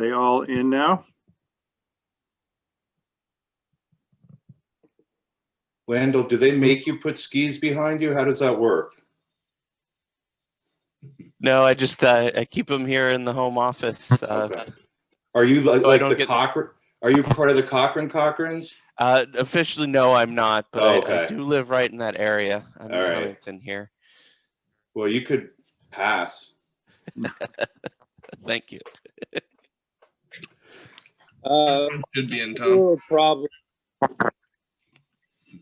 They all in now? Landell, do they make you put skis behind you? How does that work? No, I just I keep them here in the home office. Okay. Are you so like the Cochrane? Are you part of the Cochrans? Officially, no, I'm not, but okay. I do live right in that area. I'm All in right. Huntington here. Well, you could pass. Thank you. Should be in town. Problem.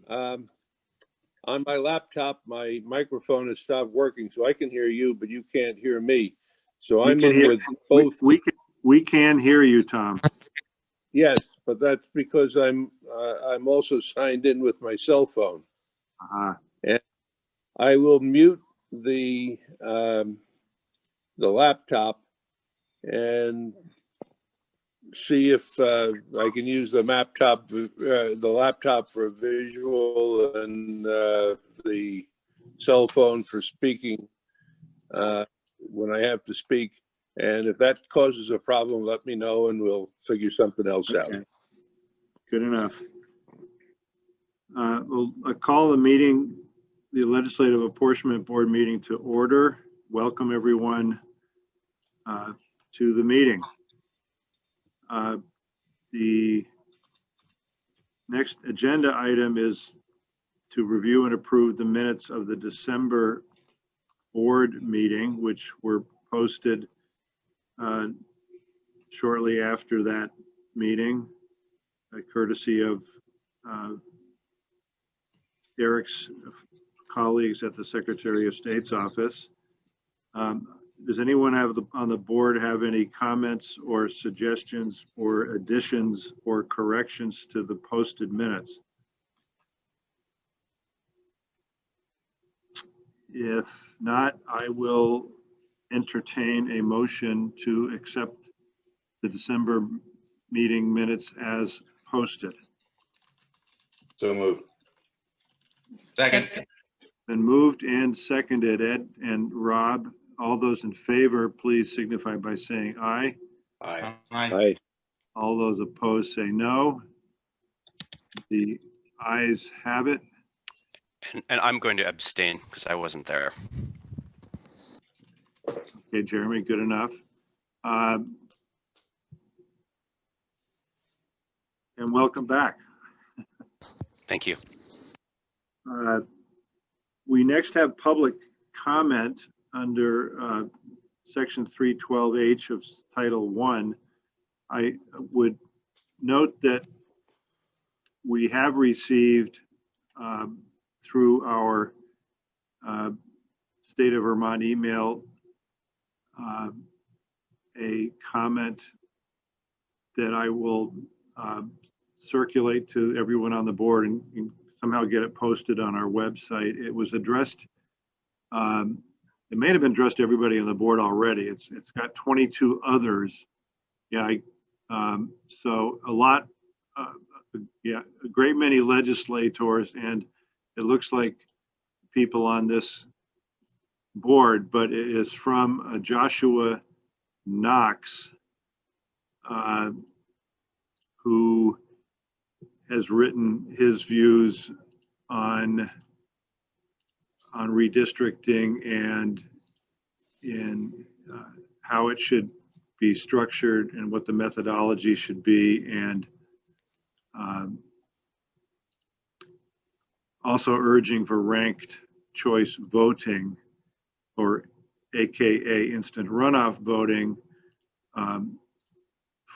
On my laptop, my microphone has stopped working, so I can hear you, but you can't hear me. So I'm in with both. We can hear you, Tom. Yes, but that's because I'm also signed in with my cell phone. And I will mute the laptop and see if I can use the laptop for visual and the cell phone for speaking when I have to speak. And if that causes a problem, let me know and we'll figure something else out. Good enough. We'll call the meeting, the Legislative Apportionment Board meeting to order. Welcome everyone to the meeting. The next agenda item is to review and approve the minutes of the December board meeting, which were posted shortly after that meeting, courtesy of Eric's colleagues at the Secretary of State's office. Does anyone on the board have any comments or suggestions or additions or corrections to the posted minutes? If not, I will entertain a motion to accept the December meeting minutes as posted. So moved. Second. Been moved and seconded. Ed and Rob, all those in favor, please signify by saying aye. Aye. Aye. All those opposed say no. The ayes have it. And I'm going to abstain because I wasn't there. Okay, Jeremy, good enough. And welcome back. Thank you. We next have public comment under section 312H of Title I. I would note that we have received through our State of Vermont email a comment that I will circulate to everyone on the board and somehow get it posted on our website. It was addressed, it may have been addressed to everybody on the board already. It's got 22 others. Yeah, so a lot, yeah, a great many legislators, and it looks like people on this board, but it is from Joshua Knox, who has written his views on redistricting and in how it should be structured and what the methodology should be, and also urging for ranked choice voting, or AKA instant runoff voting,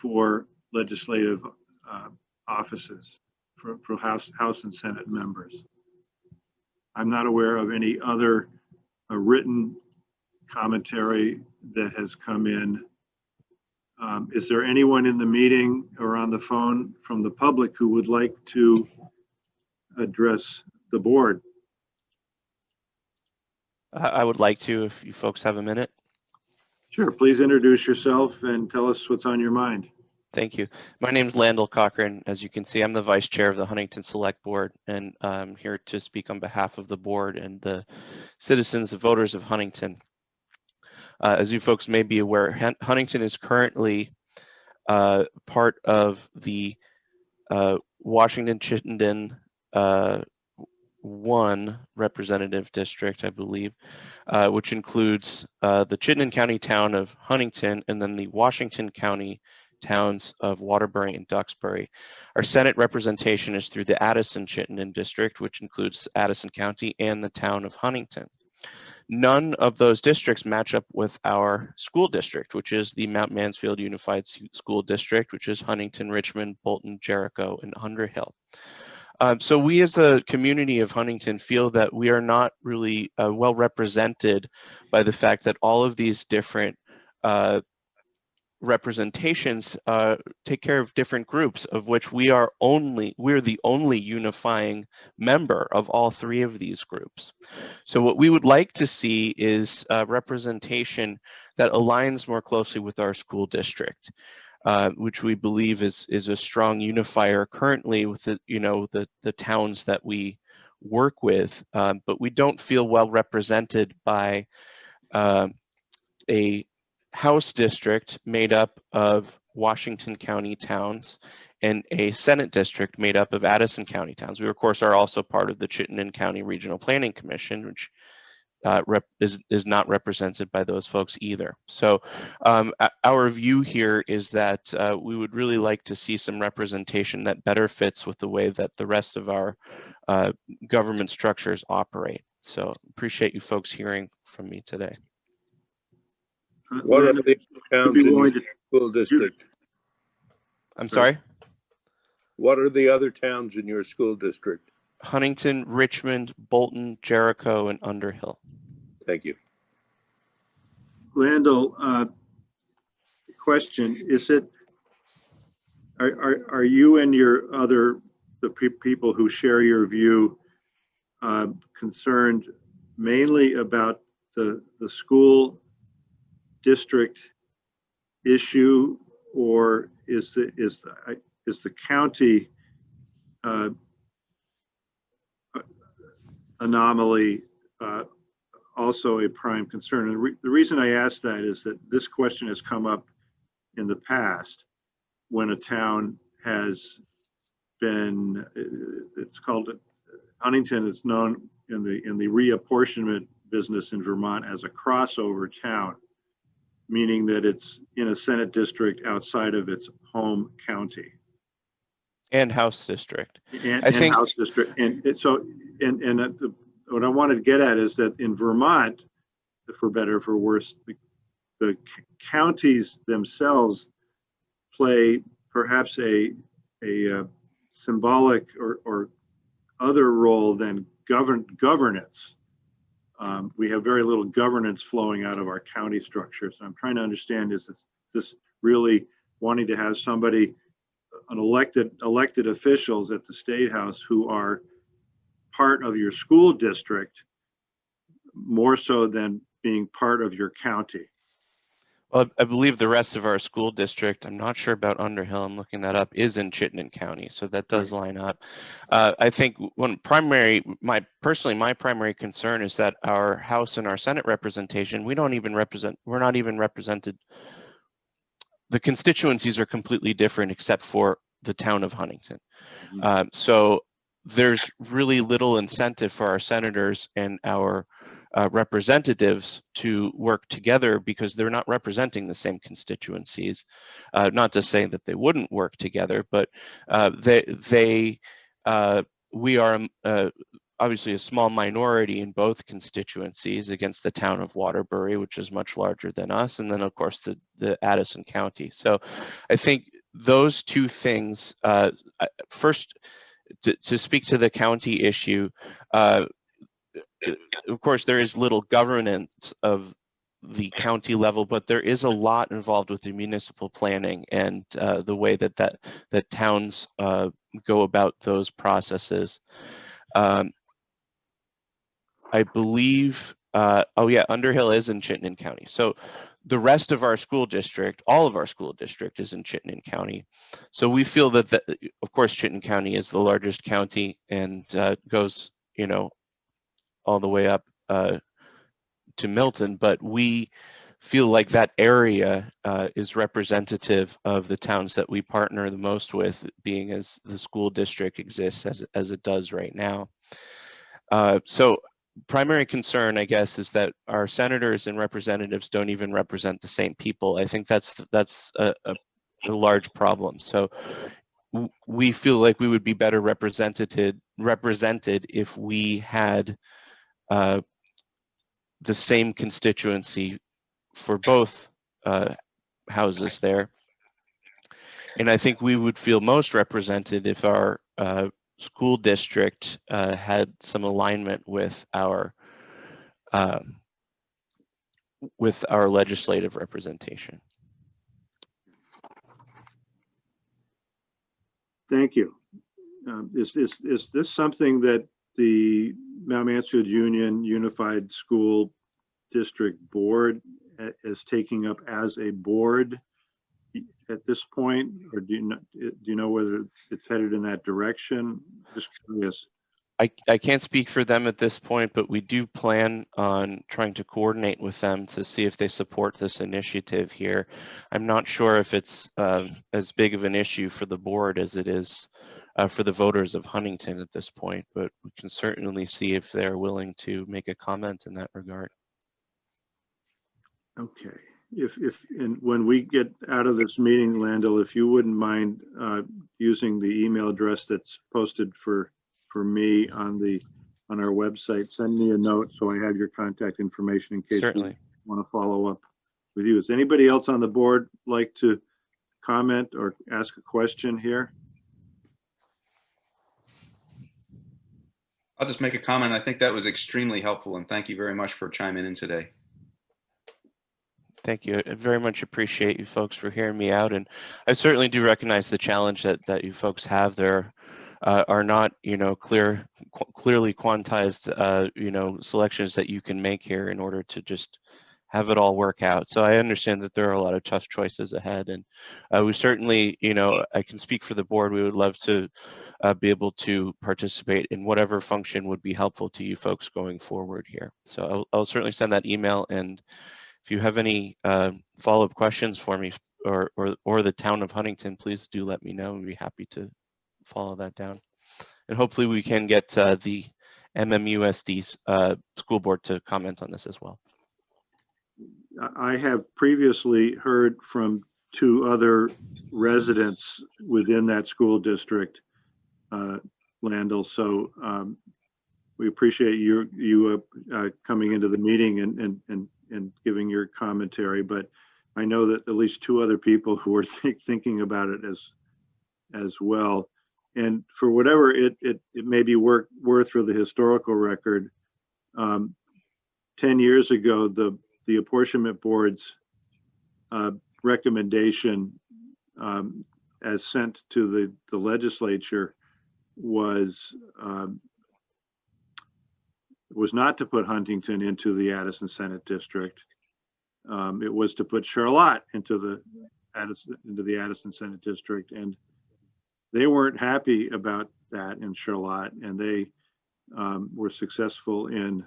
for legislative offices for House and Senate members. I'm not aware of any other written commentary that has come in. Is there anyone in the meeting or on the phone from the public who would like to address the board? I would like to, if you folks have a minute. Sure, please introduce yourself and tell us what's on your mind. Thank you. My name is Landell Cochran. As you can see, I'm the vice chair of the Huntington Select Board, and I'm here to speak on behalf of the board and the citizens, the voters of Huntington. As you folks may be aware, Huntington is currently part of the Washington-Chittenden 1 representative district, I believe, which includes the Chittenden County town of Huntington and then the Washington County towns of Waterbury and Duxbury. Our Senate representation is through the Addison-Chittenden district, which includes Addison County and the town of Huntington. None of those districts match up with our school district, which is the Mount Mansfield Unified School District, which is Huntington, Richmond, Bolton, Jericho, and Underhill. So we as the community of Huntington feel that we are not really well represented by the fact that all of these different representations take care of different groups, of which we're the only unifying member of all three of these groups. So what we would like to see is representation that aligns more closely with our school district, which we believe is a strong unifier currently with the towns that we work with, but we don't feel well represented by a House district made up of Washington County towns and a Senate district made up of Addison County towns. We, of course, are also part of the Chittenden County Regional Planning Commission, which is not represented by those folks either. So our view here is that we would really like to see some representation that better fits with the way that the rest of our government structures operate. So appreciate you folks hearing from me today. What are the towns in your school district? I'm sorry? What are the other towns in your school district? Huntington, Richmond, Bolton, Jericho, and Underhill. Thank you. Landell, question, is it, are you and your people who share your view concerned mainly about the school district issue, or is the county anomaly also a prime concern? And the reason I ask that is that this question has come up in the past when a town has been, it's called, Huntington is known in the reapportionment business in Vermont as a crossover town, meaning that it's in a Senate district outside of its home county. And House district. And House district. And so, what I wanted to get at is that in Vermont, for better or for worse, the counties themselves play perhaps a symbolic or other role than governance. We have very little governance flowing out of our county structure. So I'm trying to understand, is this really wanting to have somebody, an elected officials at the State House who are part of your school district more so than being part of your county? Well, I believe the rest of our school district, I'm not sure about Underhill, I'm looking that up, is in Chittenden County. So that does line up. I think my primary concern is that our House and our Senate representation, we're not even represented. The constituencies are completely different except for the town of Huntington. So there's really little incentive for our senators and our representatives to work together because they're not representing the same constituencies. Not to say that they wouldn't work together, but we are obviously a small minority in both constituencies against the town of Waterbury, which is much larger than us, and then of course the Addison County. So I think those two things, first, to speak to the county issue, of course, there is little governance of the county level, but there is a lot involved with the municipal planning and the way that towns go about those processes. I believe, Underhill is in Chittenden County. So the rest of our school district, all of our school district is in Chittenden County. So we feel that, of course, Chittenden County is the largest county and goes, all the way up to Milton, but we feel like that area is representative of the towns that we partner the most with, being as the school district exists as it does right now. So primary concern, I guess, is that our senators and representatives don't even represent the same people. I think that's a large problem. So we feel like we would be better represented if we had the same constituency for both houses there. And I think we would feel most represented if our school district had some alignment with our legislative representation. Thank you. Is this something that the Mount Mansfield Union Unified School District Board is taking up as a board at this point, or do you know whether it's headed in that direction? Just curious. I can't speak for them at this point, but we do plan on trying to coordinate with them to see if they support this initiative here. I'm not sure if it's as big of an issue for the board as it is for the voters of Huntington at this point, but we can certainly see if they're willing to make a comment in that regard. Okay. And when we get out of this meeting, Landell, if you wouldn't mind using the email address that's posted for me on our website, send me a note so I have your contact information in case Certainly. you want to follow up with you. Does anybody else on the board like to comment or ask a question here? I'll just make a comment. I think that was extremely helpful, and thank you very much for chiming in today. Thank you. I very much appreciate you folks for hearing me out, and I certainly do recognize the challenge that you folks have. There are not, clearly quantized, selections that you can make here in order to just have it all work out. So I understand that there are a lot of tough choices ahead, and we certainly, I can speak for the board. We would love to be able to participate in whatever function would be helpful to you folks going forward here. So I'll certainly send that email, and if you have any follow-up questions for me or the town of Huntington, please do let me know. We'd be happy to follow that down. And hopefully we can get the MMUSD school board to comment on this as well. I have previously heard from 2 other residents within that school district, Landell. So we appreciate you coming into the meeting and giving your commentary. But I know that at least 2 other people who are thinking about it as well. And for whatever it may be worth for the historical record, 10 years ago, the apportionment board's recommendation as sent to the legislature was not to put Huntington into the Addison Senate District. It was to put Charlotte into the Addison Senate District, and they weren't happy about that in Charlotte, and they were successful in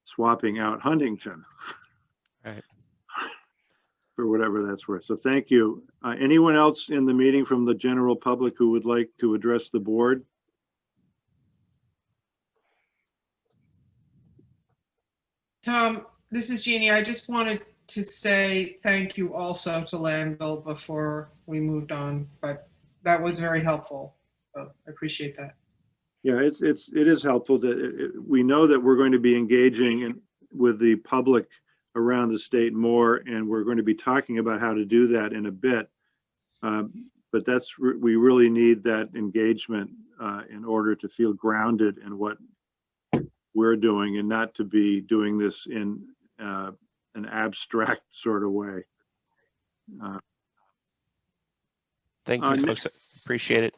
swapping out Huntington. Right. For whatever that's worth. So thank you. Anyone else in the meeting from the general public who would like to address the board? Tom, this is Jeannie. I just wanted to say thank you also to Landell before we moved on, but that was very helpful. So I appreciate that. Yeah, it is helpful that we know that we're going to be engaging with the public around the state more, and we're going to be talking about how to do that in a bit. But we really need that engagement in order to feel grounded in what we're doing and not to be doing this in an abstract sort of way. Thank you, folks. Appreciate it.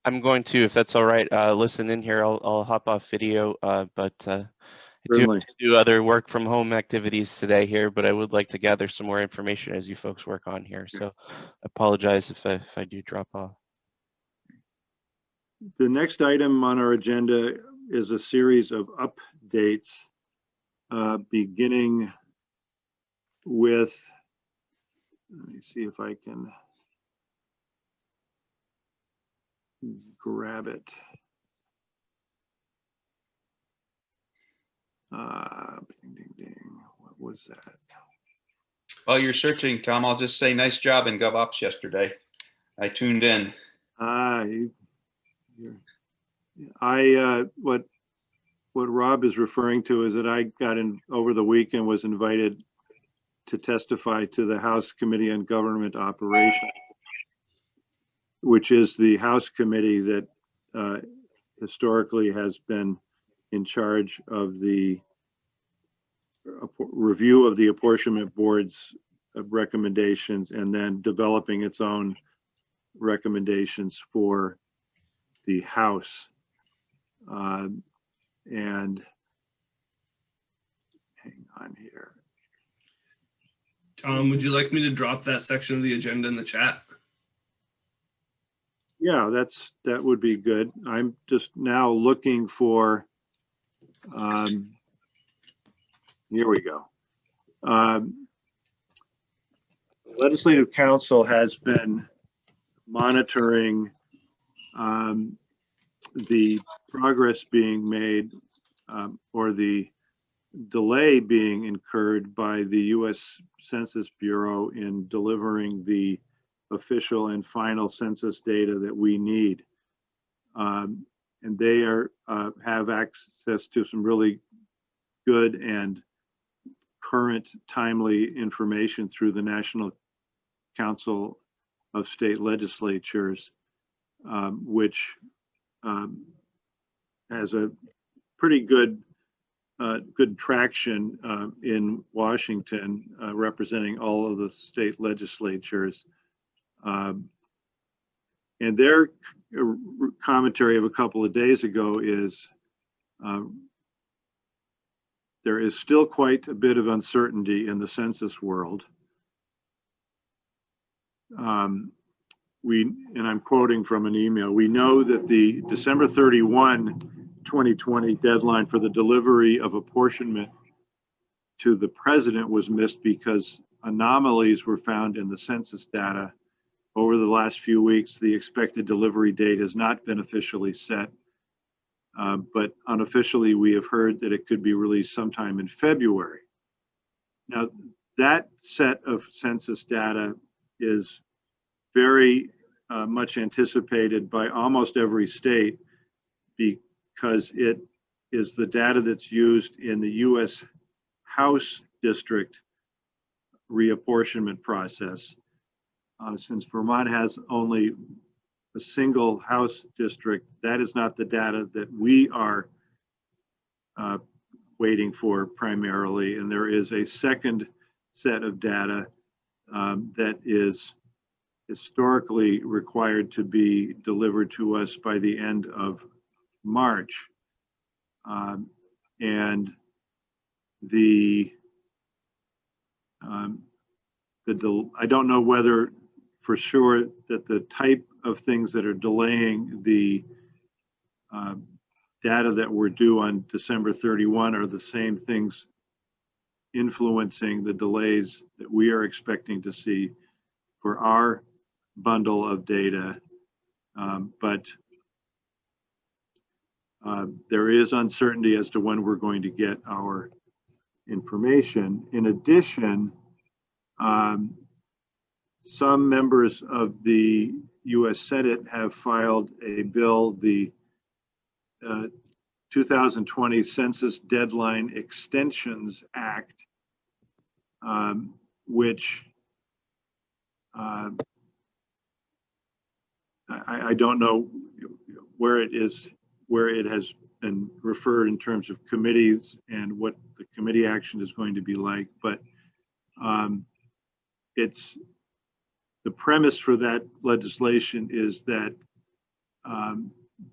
I'm going to, if that's all right, listen in here. I'll hop off video, but I do have to do other work from home activities today here, but I would like to gather some more information as you folks work on here. So I apologize if I do drop off. The next item on our agenda is a series of updates beginning with, let me see if I can grab it. Ding, ding, ding. What was that? While you're searching, Tom, I'll just say nice job in GovOps yesterday. I tuned in. What Rob is referring to is that I got in over the weekend, was invited to testify to the House Committee on Government Operations, which is the House committee that historically has been in charge of the review of the apportionment board's recommendations and then developing its own recommendations for the House. And hang on here. Tom, would you like me to drop that section of the agenda in the chat? Yeah, that would be good. I'm just now looking for, here we go. Legislative Council has been monitoring the progress being made or the delay being incurred by the U.S. Census Bureau in delivering the official and final census data that we need. And they have access to some really good and current timely information through the National Council of State Legislatures, which has a pretty good traction in Washington, representing all of the state legislatures. And their commentary of a couple of days ago is there is still quite a bit of uncertainty in the census world. And I'm quoting from an email, we know that the December 31, 2020 deadline for the delivery of apportionment to the president was missed because anomalies were found in the census data. Over the last few weeks, the expected delivery date has not been officially set, but unofficially we have heard that it could be released sometime in February. Now, that set of census data is very much anticipated by almost every state because it is the data that's used in the U.S. House district reapportionment process. Since Vermont has only a single House district, that is not the data that we are waiting for primarily. And there is a second set of data that is historically required to be delivered to us by the end of March. And I don't know whether for sure that the type of things that are delaying the data that were due on December 31 are the same things influencing the delays that we are expecting to see for our bundle of data. But there is uncertainty as to when we're going to get our information. In addition, some members of the U.S. Senate have filed a bill, the 2020 Census Deadline Extensions Act, which I don't know where it is, where it has been referred in terms of committees and what the committee action is going to be like, but it's the premise for that legislation is that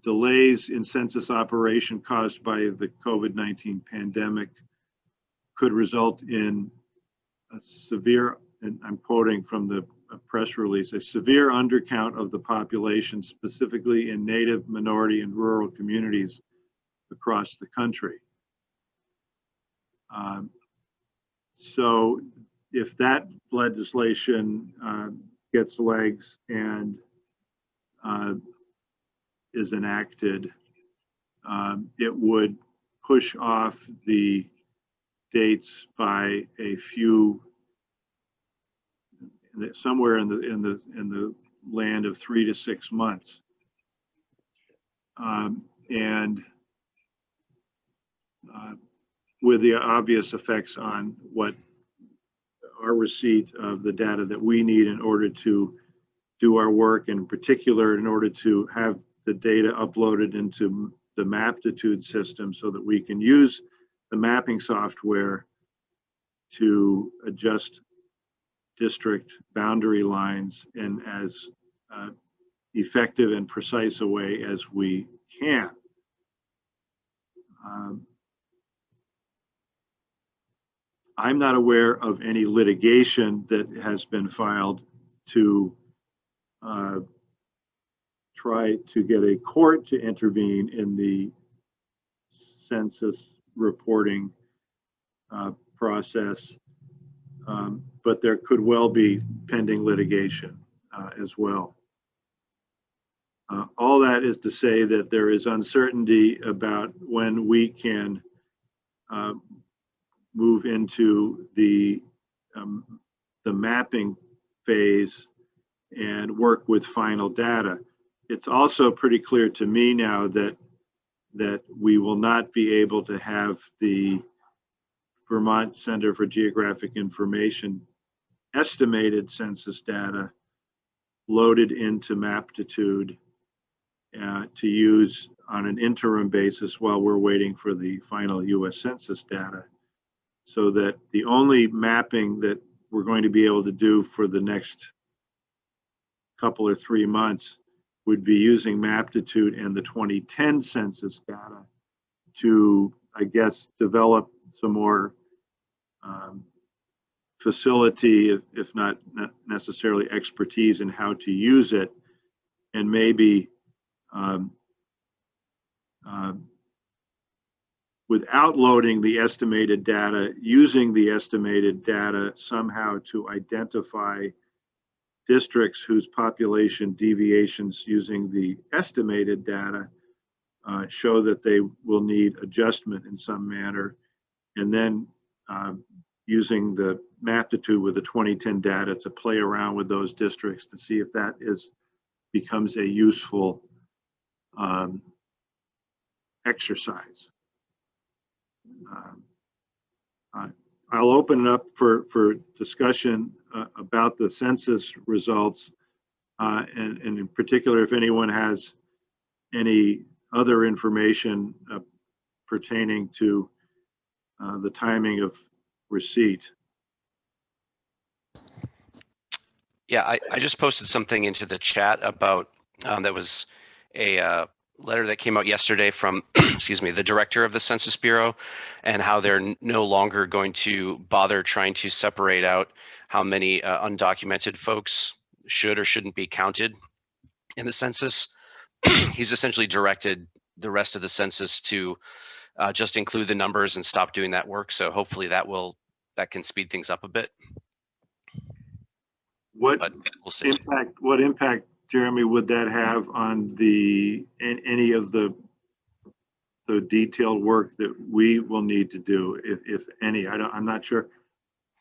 delays in census operation caused by the COVID-19 pandemic could result in a severe, and I'm quoting from the press release, a severe undercount of the population, specifically in native, minority, and rural communities across the country. So if that legislation gets legs and is enacted, it would push off the dates by a few, somewhere in the land of 3 to 6 months, and with the obvious effects on what our receipt of the data that we need in order to do our work, and in particular in order to have the data uploaded into the Maptitude system so that we can use the mapping software to adjust district boundary lines in as effective and precise a way as we can. I'm not aware of any litigation that has been filed to try to get a court to intervene in the census reporting process, but there could well be pending litigation as well. All that is to say that there is uncertainty about when we can move into the mapping phase and work with final data. It's also pretty clear to me now that we will not be able to have the Vermont Center for Geographic Information estimated census data loaded into Maptitude to use on an interim basis while we're waiting for the final US Census data. So that the only mapping that we're going to be able to do for the next couple or 3 months would be using Maptitude and the 2010 census data to, I guess, develop some more facility, if not necessarily expertise in how to use it, and maybe without loading the estimated data, using the estimated data somehow to identify districts whose population deviations using the estimated data show that they will need adjustment in some manner, and then using the Maptitude with the 2010 data to play around with those districts to see if that becomes a useful exercise. I'll open it up for discussion about the census results, and in particular, if anyone has any other information pertaining to the timing of receipt. Yeah, I just posted something into the chat about that was a letter that came out yesterday from excuse me, the director of the Census Bureau, and how they're no longer going to bother trying to separate out how many undocumented folks should or shouldn't be counted in the census. He's essentially directed the rest of the census to just include the numbers and stop doing that work. So hopefully that can speed things up a bit. What we'll see. What impact, Jeremy, would that have on any of the detailed work that we will need to do, if any? I'm not sure.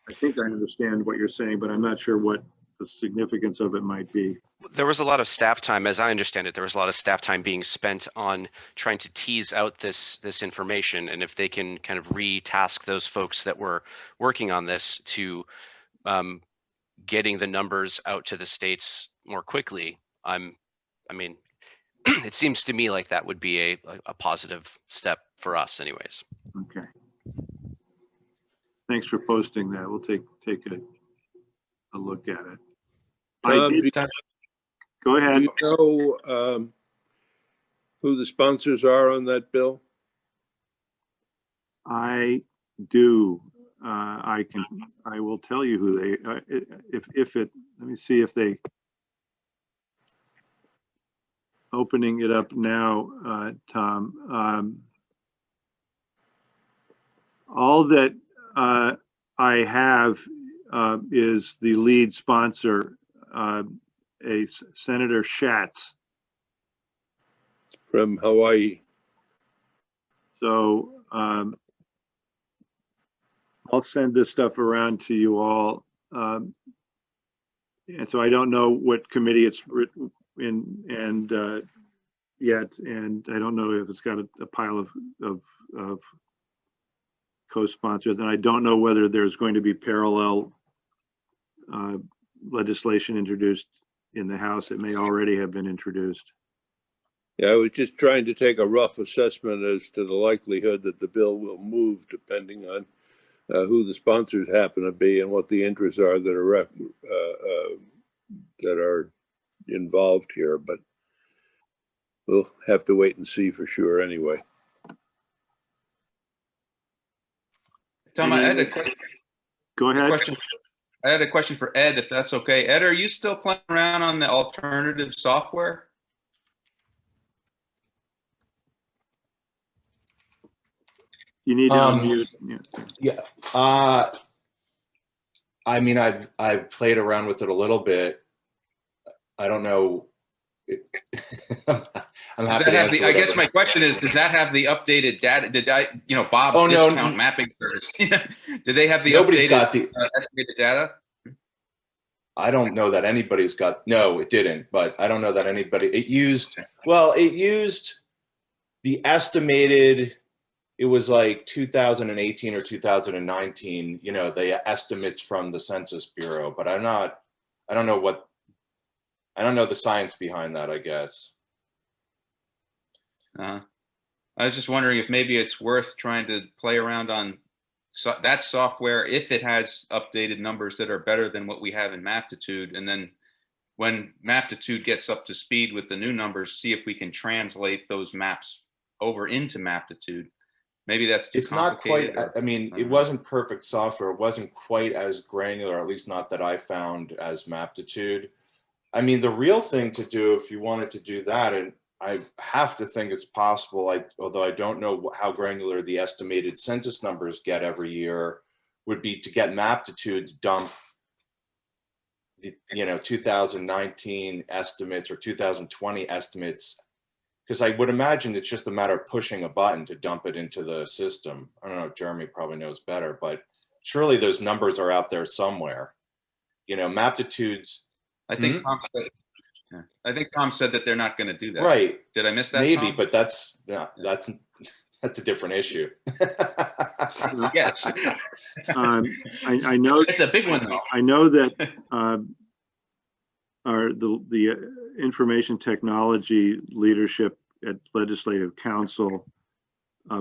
I think I understand what you're saying, but I'm not sure what the significance of it might be. There was a lot of staff time, as I understand it, there was a lot of staff time being spent on trying to tease out this information. And if they can kind of re-task those folks that were working on this to getting the numbers out to the states more quickly, I mean, it seems to me like that would be a positive step for us anyways. Okay. Thanks for posting that. We'll take a look at it. Go ahead. Do you know who the sponsors are on that bill? I do. I will tell you who they are. Let me see if they, opening it up now, Tom. All that I have is the lead sponsor, Senator Schatz. From Hawaii. So I'll send this stuff around to you all. And so I don't know what committee it's written in yet, and I don't know if it's got a pile of co-sponsors, and I don't know whether there's going to be parallel legislation introduced in the House. It may already have been introduced. Yeah, I was just trying to take a rough assessment as to the likelihood that the bill will move, depending on who the sponsors happen to be and what the interests are that are involved here. But we'll have to wait and see for sure anyway. Tom, I had a question. Go ahead. I had a question for Ed, if that's okay. Ed, are you still playing around on the alternative software? You need to unmute. Yeah. I mean, I've played around with it a little bit. I don't know. I'm happy to answer I guess my question is, does that have the updated data? Did Bob's discount mapping service? Do they have the Nobody's updated got the estimated data? I don't know that anybody's got. No, it didn't. But I don't know that anybody. It used the estimated. It was like 2018 or 2019. The estimates from the Census Bureau. But I don't know the science behind that, I guess. I was just wondering if maybe it's worth trying to play around on that software if it has updated numbers that are better than what we have in Maptitude. And then when Maptitude gets up to speed with the new numbers, see if we can translate those maps over into Maptitude. Maybe that's too complicated. Not quite. I mean, it wasn't perfect software. It wasn't quite as granular, at least not that I found, as Maptitude. I mean, the real thing to do if you wanted to do that, and I have to think it's possible, although I don't know how granular the estimated census numbers get every year, would be to get Maptitude to dump the 2019 estimates or 2020 estimates, because I would imagine it's just a matter of pushing a button to dump it into the system. I don't know, Jeremy probably knows better, but surely those numbers are out there somewhere. Maptitude's. I think Tom said that they're not going to do that. Right. Did I miss that? Maybe, Tom? but that's a different issue. Yes. I know it's a big one, though. I know that the information technology leadership at Legislative Council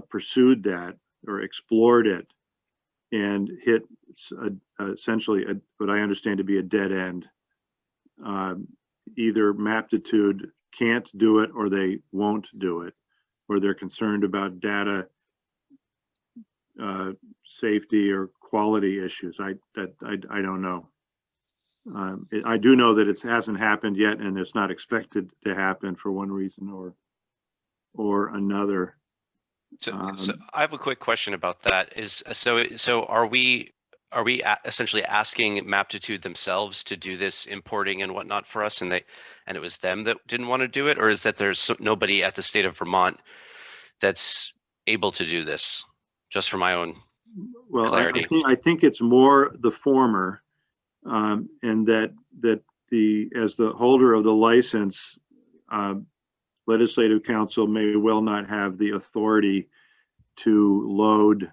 pursued that or explored it and hit essentially what I understand to be a dead end. Either Maptitude can't do it or they won't do it, or they're concerned about data safety or quality issues. I don't know. I do know that it hasn't happened yet, and it's not expected to happen for one reason or another. So I have a quick question about that. So are we essentially asking Maptitude themselves to do this importing and whatnot for us, and it was them that didn't want to do it, or is that there's nobody at the state of Vermont that's able to do this? Just for my own clarity. I think it's more the former, and that as the holder of the license, Legislative Council may well not have the authority to load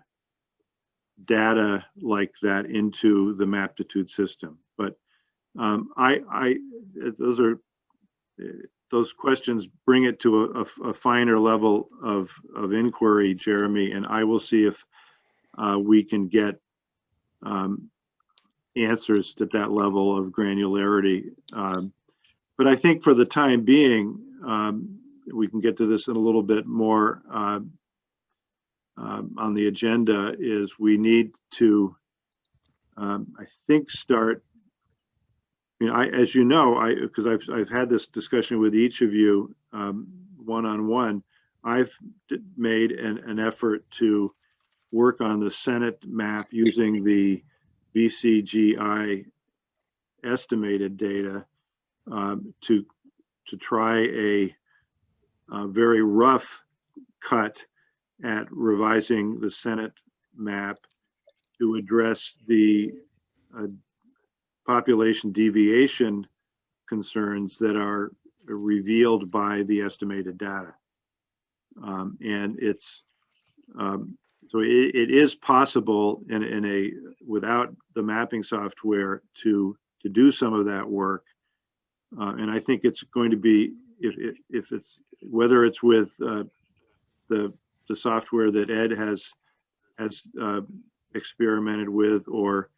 data like that into the Maptitude system. But those questions bring it to a finer level of inquiry, Jeremy, and I will see if we can get answers at that level of granularity. But I think for the time being, we can get to this in a little bit more on the agenda, is we need to, I think, start, as you know, because I've had this discussion with each of you one-on-one, I've made an effort to work on the Senate map using the VCGI estimated data to try a very rough cut at revising the Senate map to address the population deviation concerns that are revealed by the estimated data. And it's so it is possible in a without the mapping software to do some of that work. And I think it's going to be if it's whether it's with the software that Ed has experimented with or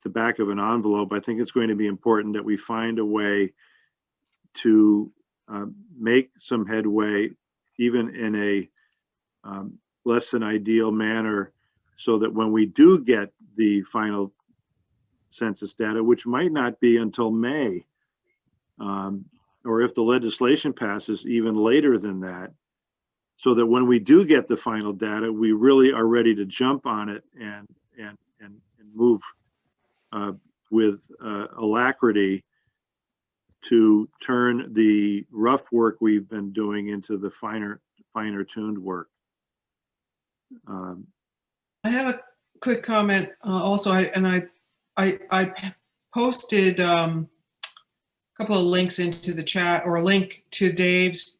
the back of an envelope. I think it's going to be important that we find a way to make some headway, even in a less than ideal manner, so that when we do get the final census data, which might not be until May, or if the legislation passes even later than that, so that when we do get the final data, we really are ready to jump on it and move with alacrity to turn the rough work we've been doing into the finer tuned work. I have a quick comment also, I posted a couple of links into the chat, or a link to Dave's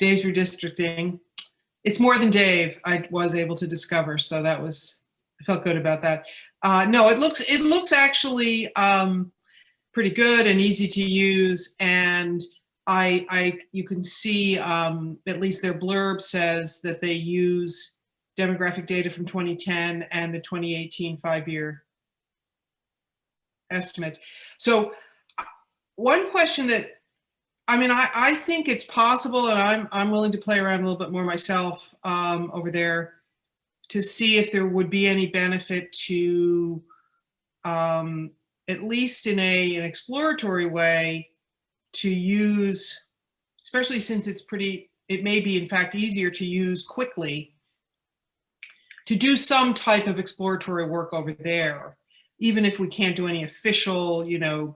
redistricting. It's more than Dave I was able to discover, so that was, I felt good about that. No, it looks actually pretty good and easy to use, and you can see at least their blurb says that they use demographic data from 2010 and the 2018 5-year estimates. So one question that, I mean, I think it's possible, and I'm willing to play around a little bit more myself over there to see if there would be any benefit to, at least in an exploratory way, to use, especially since it may be in fact easier to use quickly, to do some type of exploratory work over there, even if we can't do any official,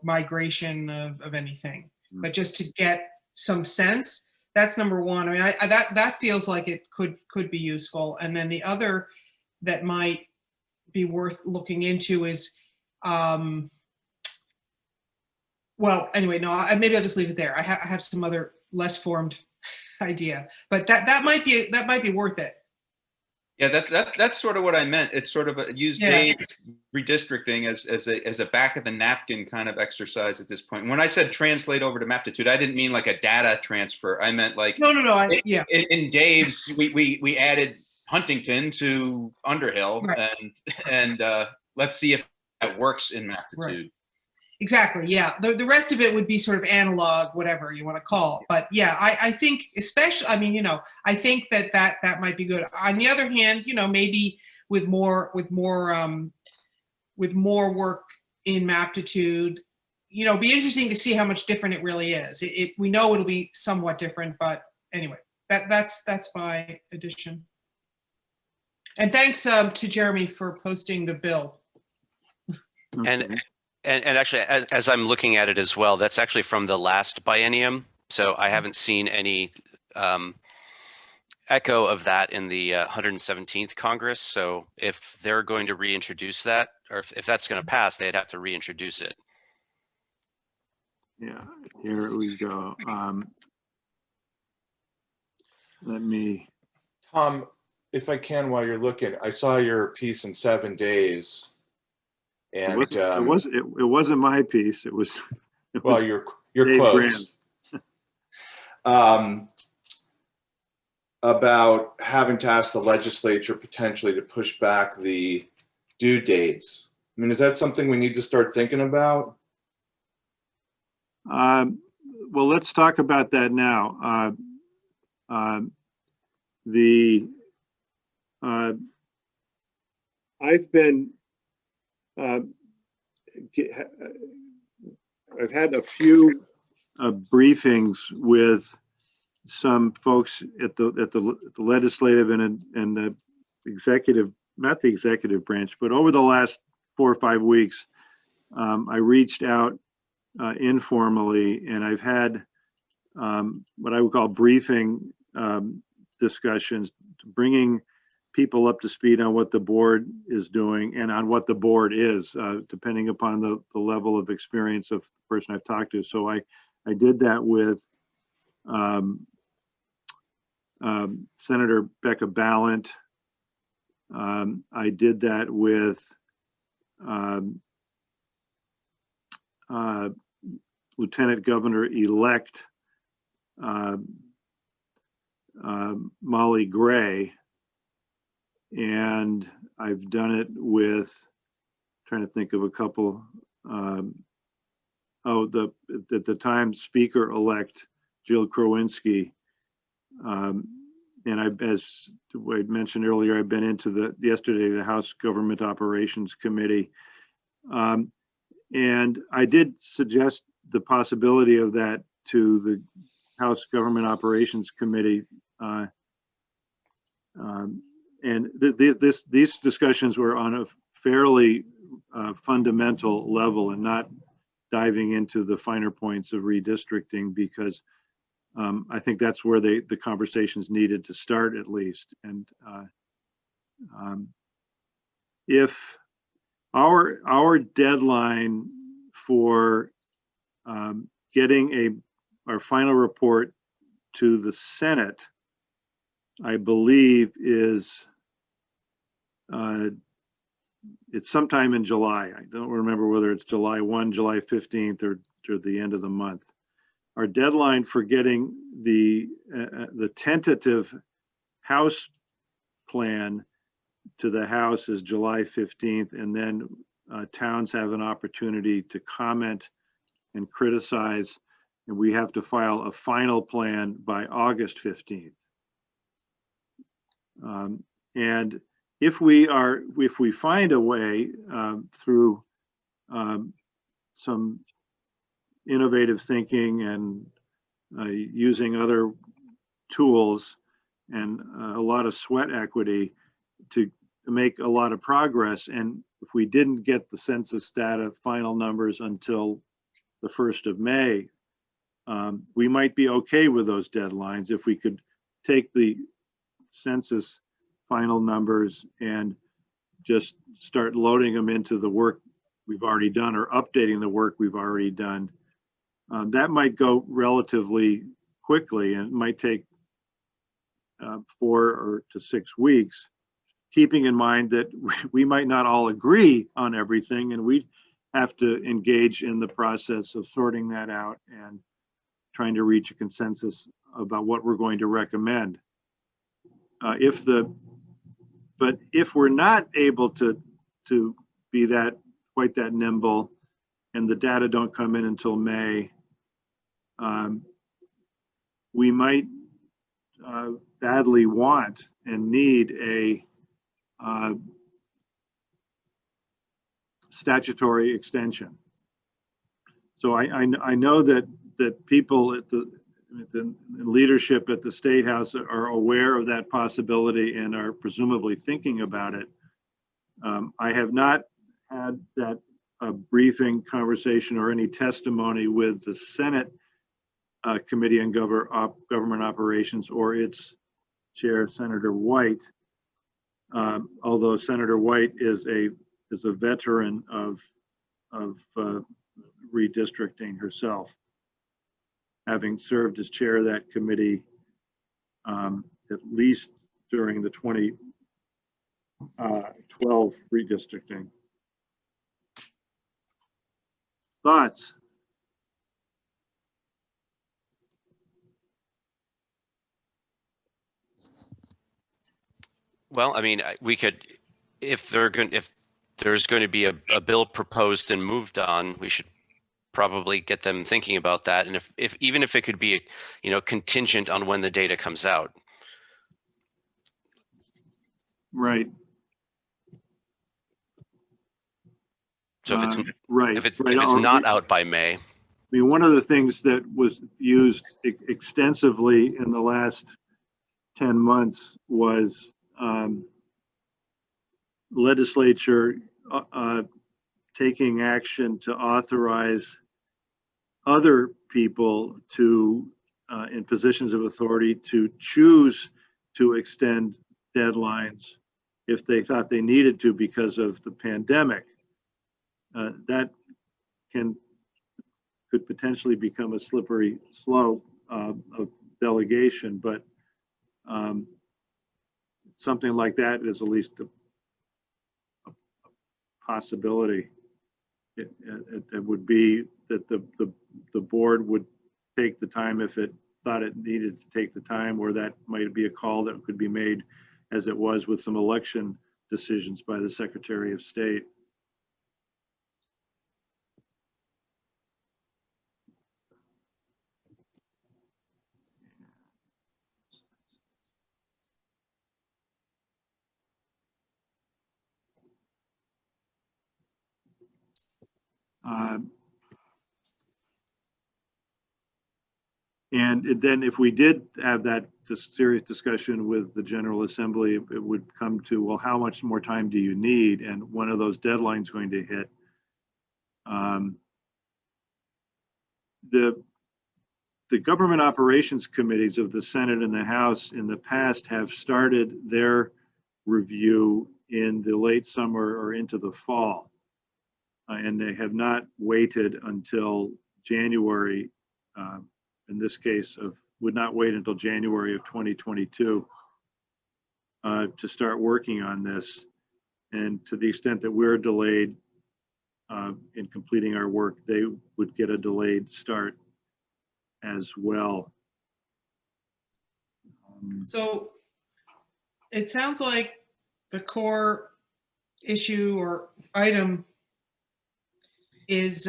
migration of anything, but just to get some sense. That's number one. I mean, that feels like it could be useful. And then the other that might be worth looking into is, well, anyway, no, maybe I'll just leave it there. I have some other less formed idea, but that might be worth it. Yeah, that's sort of what I meant. It's sort of use Dave's redistricting as a back of the napkin kind of exercise at this point. When I said translate over to Maptitude, I didn't mean like a data transfer. I meant like no. In Dave's, we added Huntington to Underhill, right. and let's see if that works in Maptitude. Right. Exactly. Yeah. The rest of it would be sort of analog, whatever you want to call it. But yeah, I think especially, I mean, I think that might be good. On the other hand, maybe with more work in Maptitude, be interesting to see how much different it really is. We know it'll be somewhat different, but anyway, that's my addition. And thanks to Jeremy for posting the bill. And actually, as I'm looking at it as well, that's actually from the last biennium. So I haven't seen any echo of that in the 117th Congress. So if they're going to reintroduce that, or if that's going to pass, they'd have to reintroduce it. Yeah, here we go. Let me. Tom, if I can, while you're looking, I saw your piece in 7 days. And it wasn't my piece. It was well, your quotes about having to ask the legislature potentially to push back the due dates. I mean, is that something we need to start thinking about? Well, let's talk about that now. I've been. I've had a few briefings with some folks at the legislative and the executive, not the executive branch, but over the last 4 or 5 weeks, I reached out informally, and I've had what I would call briefing discussions, bringing people up to speed on what the board is doing and on what the board is, depending upon the level of experience of the person I've talked to. So I did that with Senator Becca Ballant. I did that with Lieutenant Governor-elect Molly Gray, and I've done it with, trying to think of a couple, at the time Speaker-elect Jill Krowinski, and as I mentioned earlier, I've been into yesterday the House Government Operations Committee, and I did suggest the possibility of that to the House Government Operations Committee, and these discussions were on a fairly fundamental level and not diving into the finer points of redistricting, because I think that's where the conversations needed to start, at least. And if our deadline for getting our final report to the Senate, I believe, is it's sometime in July. I don't remember whether it's July 1, July 15th, or the end of the month. Our deadline for getting the tentative House plan to the House is July 15th, and then towns have an opportunity to comment and criticize, and we have to file a final plan by August 15th. And if we find a way through some innovative thinking and using other tools and a lot of sweat equity to make a lot of progress, and if we didn't get the census data final numbers until the 1st of May, we might be okay with those deadlines if we could take the census final numbers and just start loading them into the work we've already done, or updating the work we've already done. That might go relatively quickly, and it might take 4 to 6 weeks, keeping in mind that we might not all agree on everything, and we have to engage in the process of sorting that out and trying to reach a consensus about what we're going to recommend. But if we're not able to be quite that nimble, and the data don't come in until May, we might badly want and need a statutory extension. So I know that people at the leadership at the State House are aware of that possibility and are presumably thinking about it. I have not had that briefing conversation or any testimony with the Senate Committee on Government Operations or its chair, Senator White, although Senator White is a veteran of redistricting herself, having served as chair of that committee at least during the 2012 redistricting. Thoughts? Well, I mean, we could, if there's going to be a bill proposed and moved on, we should probably get them thinking about that. And if even if it could be, contingent on when the data comes out. Right. So if it's right. if it's not out by May. I mean, one of the things that was used extensively in the last 10 months was legislature taking action to authorize other people to, in positions of authority, to choose to extend deadlines if they thought they needed to because of the pandemic. That could potentially become a slippery slope of delegation, but something like that is at least a possibility. It would be that the board would take the time if it thought it needed to take the time, or that might be a call that could be made, as it was with some election decisions by the Secretary of State. And then if we did have that serious discussion with the General Assembly, it would come to, well, how much more time do you need? And when are those deadlines going to hit? The government operations committees of the Senate and the House in the past have started their review in the late summer or into the fall. And they have not waited until January, in this case, would not wait until January of 2022 to start working on this. And to the extent that we're delayed in completing our work, they would get a delayed start as well. So it sounds like the core issue or item is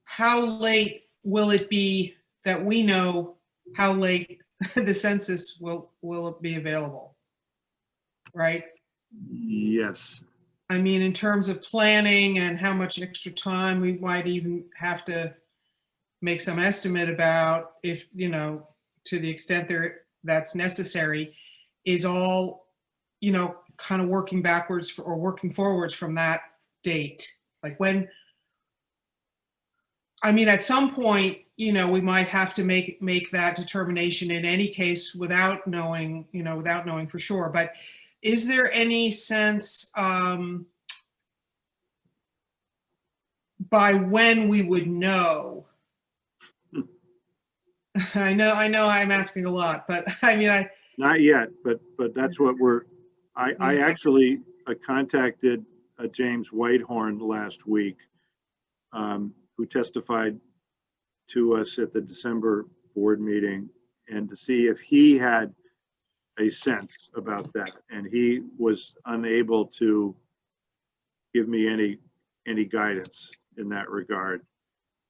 how late will it be that we know how late the census will be available, right? Yes. I mean, in terms of planning and how much extra time we might even have to make some estimate about, if, you know, to the extent that's necessary, is all, you know, kind of working backwards or working forwards from that date. Like when, I mean, at some point, you know, we might have to make that determination in any case without knowing, you know, without knowing for sure. But is there any sense by when we would know? I know I'm asking a lot, but I mean, not yet, but that's what I actually contacted James Whitehorn last week, who testified to us at the December board meeting, and to see if he had a sense about that. And he was unable to give me any guidance in that regard.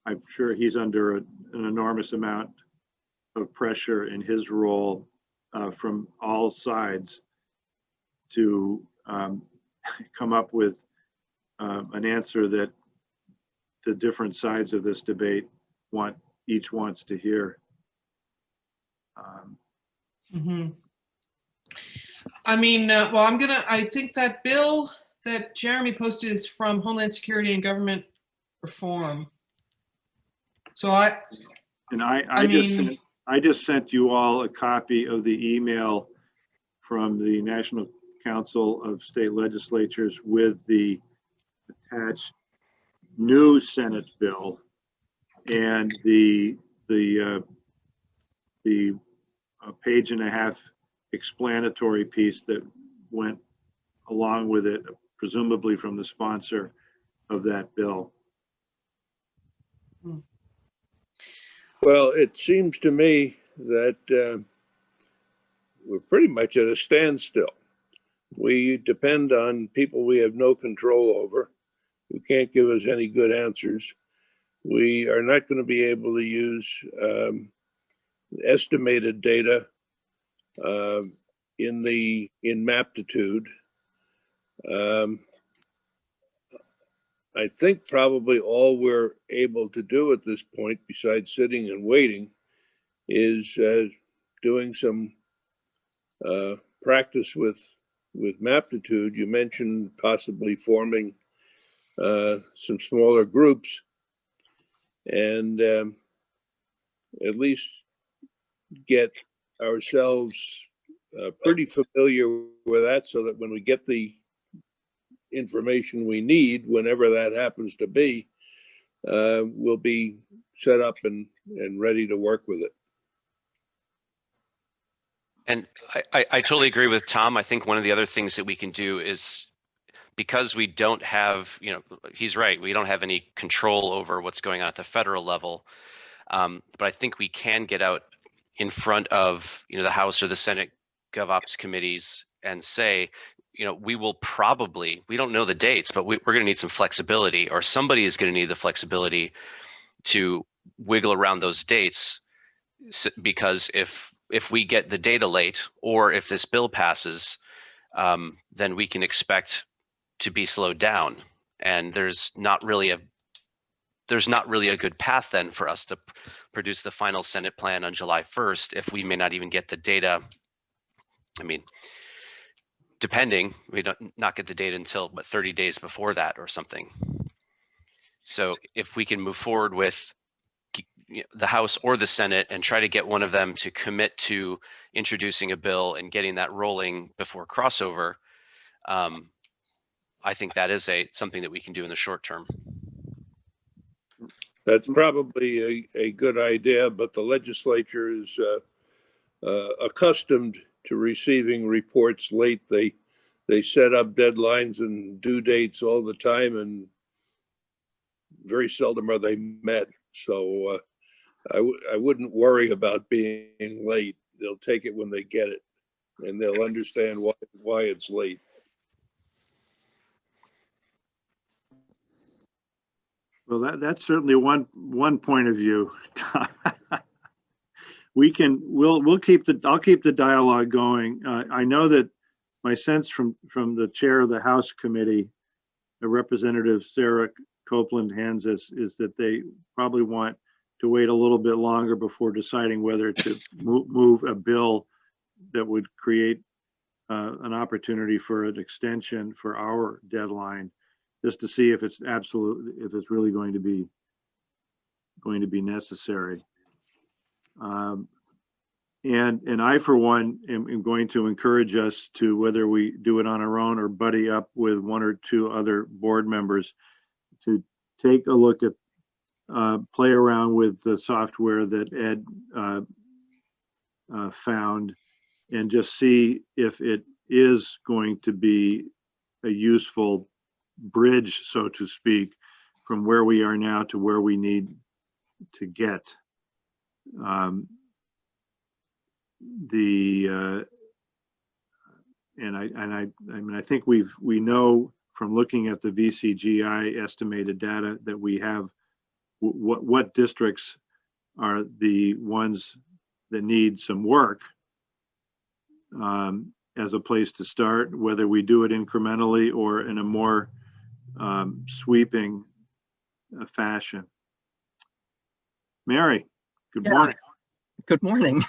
I'm sure he's under an enormous amount of pressure in his role from all sides to come up with an answer that the different sides of this debate each wants to hear. I mean, well, I think that bill that Jeremy posted is from Homeland Security and Government Reform. So I just sent you all a copy of the email from the National Council of State Legislatures with the attached new Senate bill and the page and a half explanatory piece that went along with it, presumably from the sponsor of that bill. Well, it seems to me that we're pretty much at a standstill. We depend on people we have no control over, who can't give us any good answers. We are not going to be able to use estimated data in Maptitude. I think probably all we're able to do at this point, besides sitting and waiting, is doing some practice with Maptitude. You mentioned possibly forming some smaller groups, and at least get ourselves pretty familiar with that, so that when we get the information we need, whenever that happens to be, we'll be set up and ready to work with it. And I totally agree with Tom. I think one of the other things that we can do is, because we don't have, he's right, we don't have any control over what's going on at the federal level. But I think we can get out in front of, the House or the Senate GovOps committees and say, we will probably, we don't know the dates, but we're going to need some flexibility, or somebody is going to need the flexibility to wiggle around those dates, because if we get the data late, or if this bill passes, then we can expect to be slowed down, and there's not really a good path then for us to produce the final Senate plan on July 1st if we may not even get the data. I mean, depending, we don't not get the data until 30 days before that or something. So if we can move forward with the House or the Senate and try to get one of them to commit to introducing a bill and getting that rolling before crossover, I think that is something that we can do in the short term. That's probably a good idea, but the legislature is accustomed to receiving reports late. They set up deadlines and due dates all the time, and very seldom are they met. So I wouldn't worry about being late. They'll take it when they get it, and they'll understand why it's late. Well, that's certainly one point of view. I'll keep the dialogue going. I know that my sense from the chair of the House committee, the Representative Sarah Copeland Hanses, is that they probably want to wait a little bit longer before deciding whether to move a bill that would create an opportunity for an extension for our deadline, just to see if it's really going to be necessary. And I, for one, am going to encourage us to, whether we do it on our own or buddy up with one or two other board members, to take a look at, play around with the software that Ed found, and just see if it is going to be a useful bridge, so to speak, from where we are now to where we need to get. I think we know from looking at the VCGI estimated data that we have what districts are the ones that need some work as a place to start, whether we do it incrementally or in a more sweeping fashion. Mary, good morning. Good morning.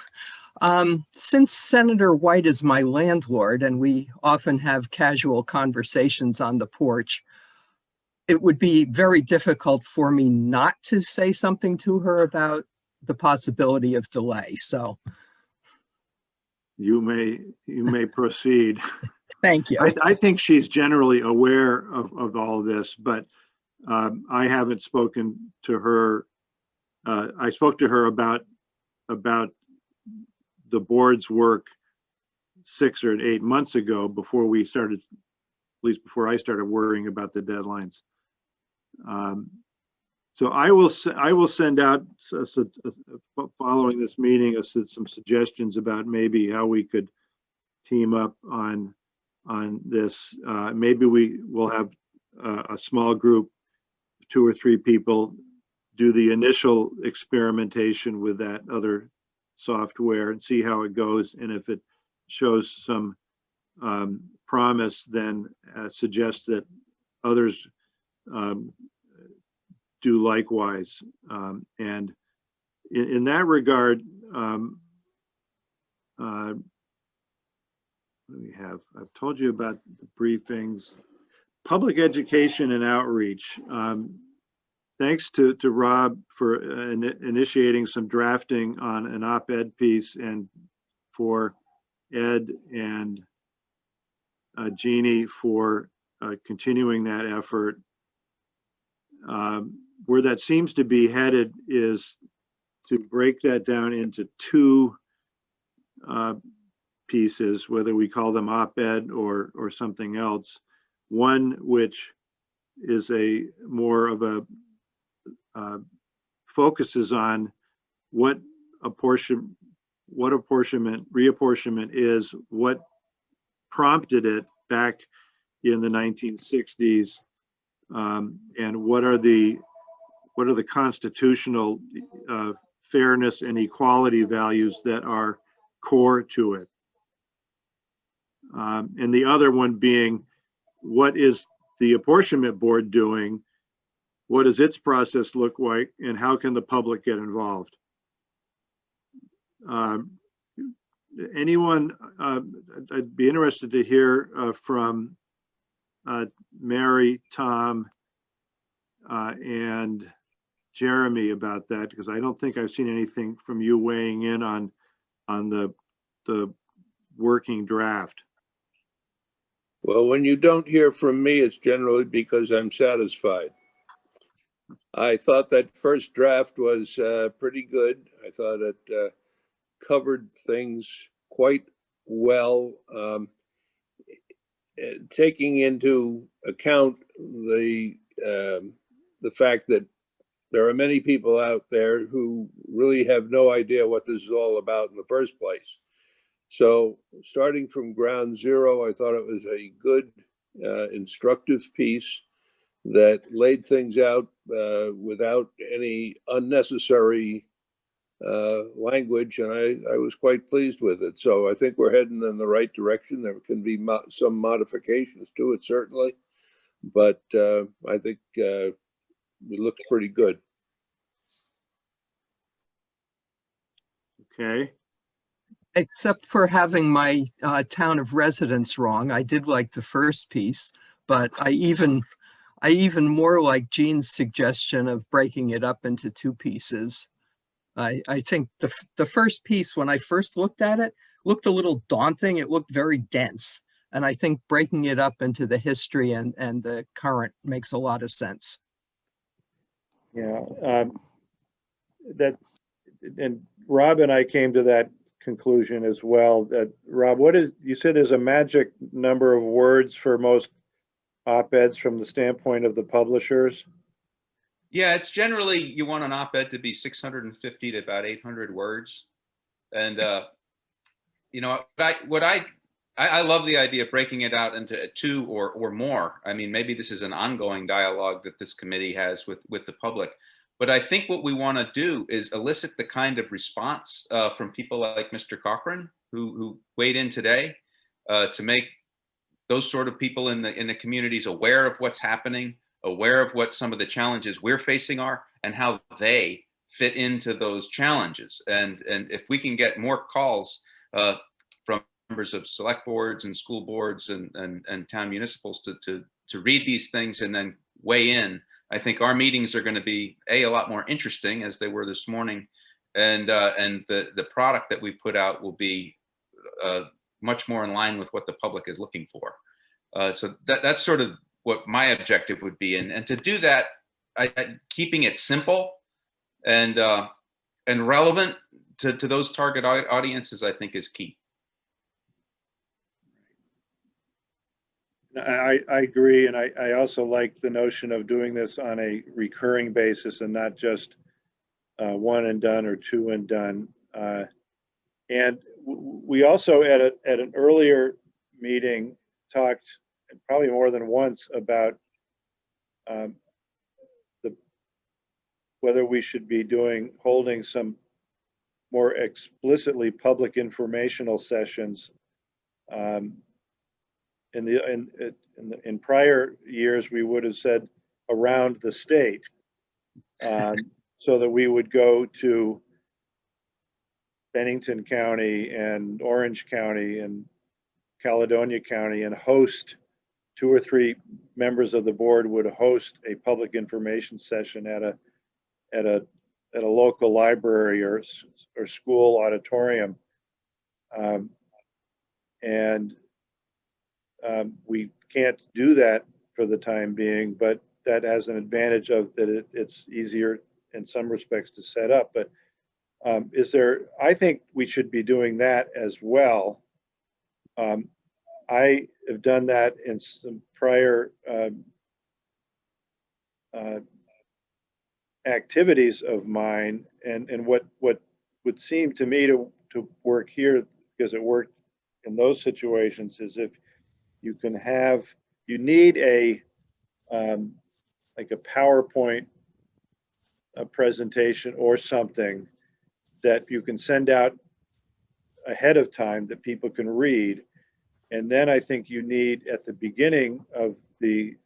Since Senator White is my landlord and we often have casual conversations on the porch, it would be very difficult for me not to say something to her about the possibility of delay. So you may proceed. Thank you. I think she's generally aware of all of this, but I haven't spoken to her. I spoke to her about the board's work 6 or 8 months ago, before we started, at least before I started worrying about the deadlines. So I will send out, following this meeting, some suggestions about maybe how we could team up on this. Maybe we will have a small group, 2 or 3 people, do the initial experimentation with that other software and see how it goes. And if it shows some promise, then suggest that others do likewise. And in that regard, I've told you about the briefings. public education and outreach. Thanks to Rob for initiating some drafting on an op-ed piece, and for Ed and Jeannie for continuing that effort. Where that seems to be headed is to break that down into two pieces, whether we call them op-ed or something else. One which is a more of a focuses on what reapportionment is, what prompted it back in the 1960s, and what are the constitutional fairness and equality values that are core to it. And the other one being, what is the apportionment board doing? What does its process look like, and how can the public get involved? Anyone, I'd be interested to hear from Mary, Tom, and Jeremy about that, because I don't think I've seen anything from you weighing in on the working draft. Well, when you don't hear from me, it's generally because I'm satisfied. I thought that first draft was pretty good. I thought it covered things quite well, taking into account the fact that there are many people out there who really have no idea what this is all about in the first place. So starting from ground zero, I thought it was a good, instructive piece that laid things out without any unnecessary language, and I was quite pleased with it. So I think we're heading in the right direction. There can be some modifications to it, certainly, but I think it looks pretty good. Okay. Except for having my town of residence wrong. I did like the first piece, but I even more like Jean's suggestion of breaking it up into two pieces. I think the first piece, when I first looked at it, looked a little daunting. It looked very dense. And I think breaking it up into the history and the current makes a lot of sense. Yeah. And Rob and I came to that conclusion as well. That Rob, you said there's a magic number of words for most op-eds from the standpoint of the publishers? Yeah, it's generally, you want an op-ed to be 650 to about 800 words. And, you know, I love the idea of breaking it out into two or more. I mean, maybe this is an ongoing dialogue that this committee has with the public. But I think what we want to do is elicit the kind of response from people like Mr. Cochran, who weighed in today, to make those sort of people in the communities aware of what's happening, aware of what some of the challenges we're facing are, and how they fit into those challenges. And if we can get more calls from members of select boards and school boards and town municipals to read these things and then weigh in, I think our meetings are going to be a lot more interesting, as they were this morning, and the product that we put out will be much more in line with what the public is looking for. So that's sort of what my objective would be, and to do that, keeping it simple and relevant to those target audiences, I think is key. I agree, and I also like the notion of doing this on a recurring basis and not just one and done or two and done. And we also at an earlier meeting talked probably more than once about whether we should be holding some more explicitly public informational sessions. In prior years, we would have said around the state, so that we would go to Bennington County and Orange County and Caledonia County and host 2 or 3 members of the board would host a public information session at a local library or school auditorium. We can't do that for the time being, but that has an advantage of that it's easier in some respects to set up. But I think we should be doing that as well. I have done that in some prior activities of mine, and what would seem to me to work here, because it worked in those situations, is if you can have, you need a like a PowerPoint presentation or something that you can send out ahead of time that people can read. And then I think you need, at the beginning of the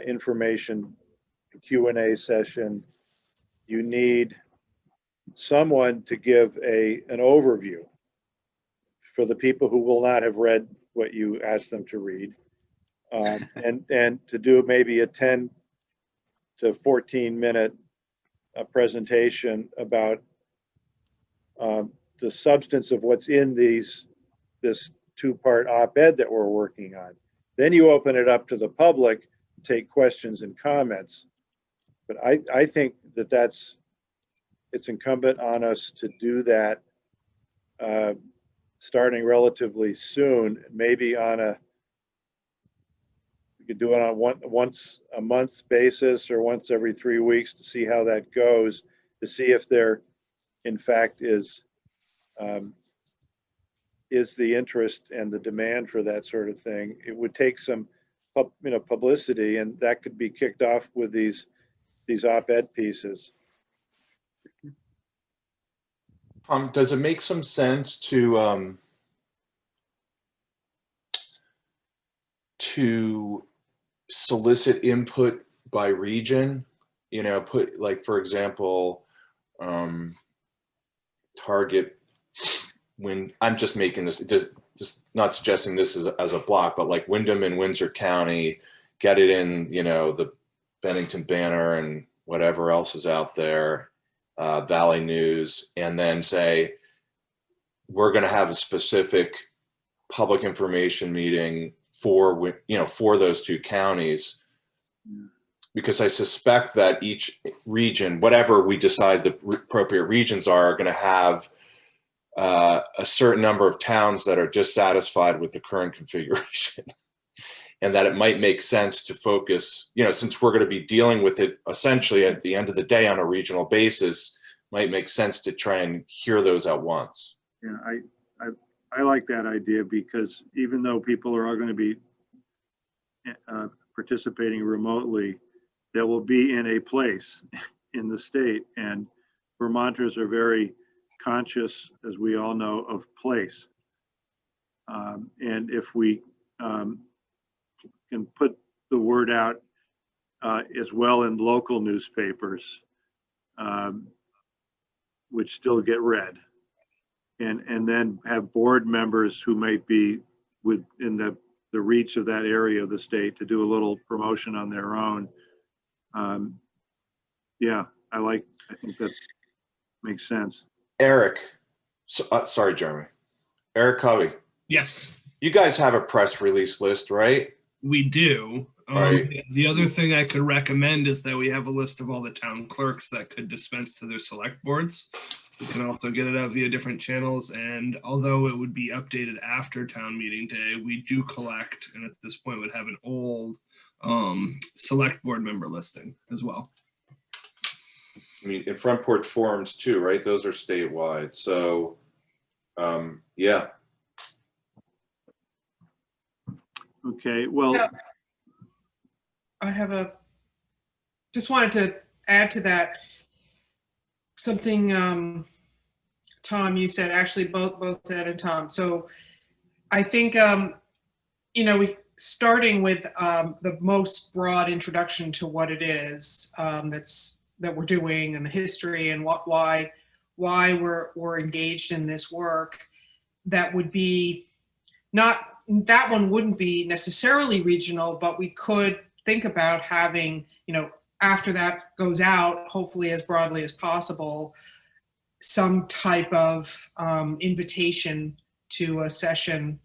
information Q&A session, you need someone to give an overview for the people who will not have read what you asked them to read, and to do maybe a 10 to 14 minute presentation about the substance of what's in this 2-part op-ed that we're working on. Then you open it up to the public, take questions and comments. But I think it's incumbent on us to do that starting relatively soon, maybe we could do it on once a month basis or once every 3 weeks, to see how that goes, to see if there in fact is the interest and the demand for that sort of thing. It would take some publicity, and that could be kicked off with these op-ed pieces. Does it make some sense to solicit input by region? Put, like, for example, target, when I'm just making this, just not suggesting this as a block, but like Windham and Windsor County, get it in, the Bennington Banner and whatever else is out there, Valley News, and then say, we're going to have a specific public information meeting for those 2 counties, because I suspect that each region, whatever we decide the appropriate regions are going to have a certain number of towns that are dissatisfied with the current configuration. And that it might make sense to focus, since we're going to be dealing with it essentially at the end of the day on a regional basis, might make sense to try and hear those at once. Yeah, I like that idea, because even though people are all going to be participating remotely, they will be in a place in the state, and Vermonters are very conscious, as we all know, of place. And if we can put the word out as well in local newspapers, which still get read, and then have board members who might be within the reach of that area of the state to do a little promotion on their own. Yeah, I think that makes sense. Eric, sorry, Jeremy. Eric Covey. Yes, You guys have a press release list, right? we do. Right. The other thing I could recommend is that we have a list of all the town clerks that could dispense to their select boards. We can also get it out via different channels, and although it would be updated after town meeting day, we do collect, and at this point would have an old select board member listing as well. I mean, in Front Porch Forums too, right? Those are statewide. So, yeah. Okay, well, Yeah. I just wanted to add to that something, Tom, you said, actually both Ed and Tom. So I think, starting with the most broad introduction to what it is that we're doing, and the history, and why we're engaged in this work, that would be not that one wouldn't be necessarily regional, but we could think about having, after that goes out, hopefully as broadly as possible, some type of invitation to a session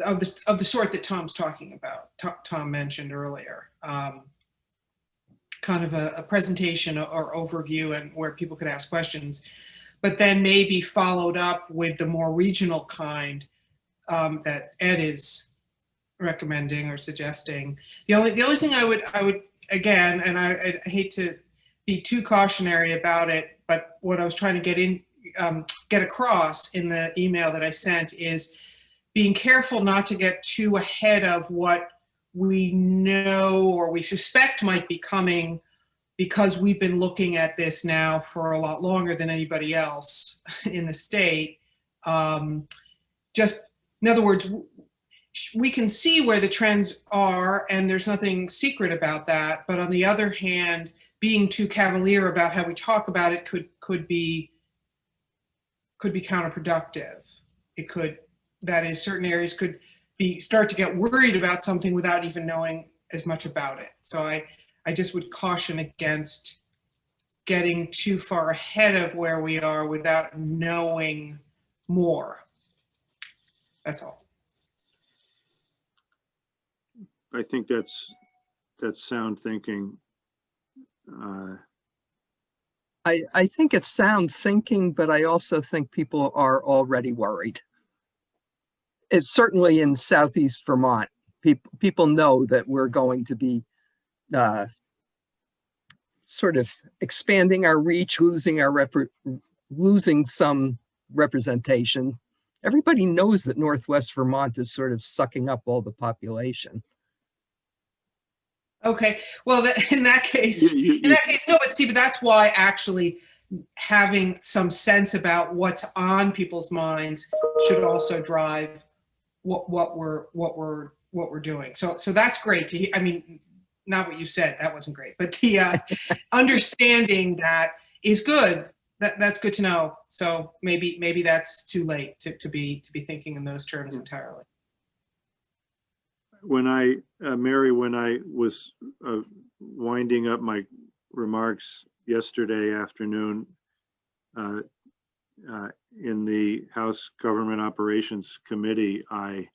of the sort that Tom's talking about, Tom mentioned earlier. Kind of a presentation or overview, and where people could ask questions, but then maybe followed up with the more regional kind that Ed is recommending or suggesting. The only thing I would again, and I hate to be too cautionary about it, but what I was trying to get across in the email that I sent is being careful not to get too ahead of what we know or we suspect might be coming, because we've been looking at this now for a lot longer than anybody else in the state. Just, in other words, we can see where the trends are, and there's nothing secret about that. But on the other hand, being too cavalier about how we talk about it could be counterproductive. It could, that is, certain areas could start to get worried about something without even knowing as much about it. So I just would caution against getting too far ahead of where we are without knowing more. That's all. I think that's sound thinking. I think it's sound thinking, but I also think people are already worried. It's certainly in Southeast Vermont. People know that we're going to be sort of expanding our reach, losing some representation. Everybody knows that Northwest Vermont is sort of sucking up all the population. Okay, well, in that case, no, but that's why actually having some sense about what's on people's minds should also drive what we're doing. So that's great to hear. I mean, not what you said, that wasn't great, but the understanding that is good. That's good to know. So maybe that's too late to be thinking in those terms entirely. When Mary, when I was winding up my remarks yesterday afternoon in the House Government Operations Committee, I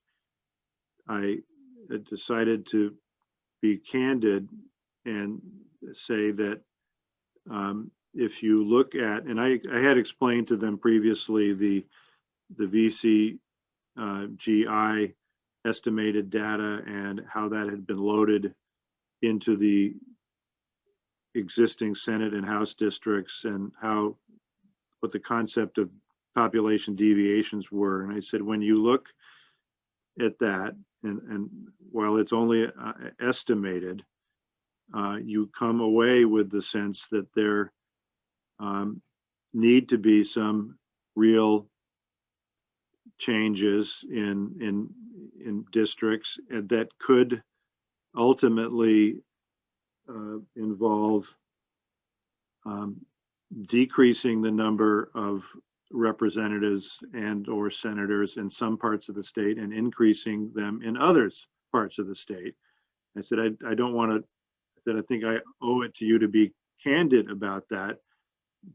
decided to be candid and say that if you look at, and I had explained to them previously the VCGI estimated data and how that had been loaded into the existing Senate and House districts, and what the concept of population deviations were. And I said, when you look at that, and while it's only estimated, you come away with the sense that there need to be some real changes in districts, and that could ultimately involve decreasing the number of representatives and or senators in some parts of the state and increasing them in others parts of the state. I said, I don't want to, I said, I think I owe it to you to be candid about that.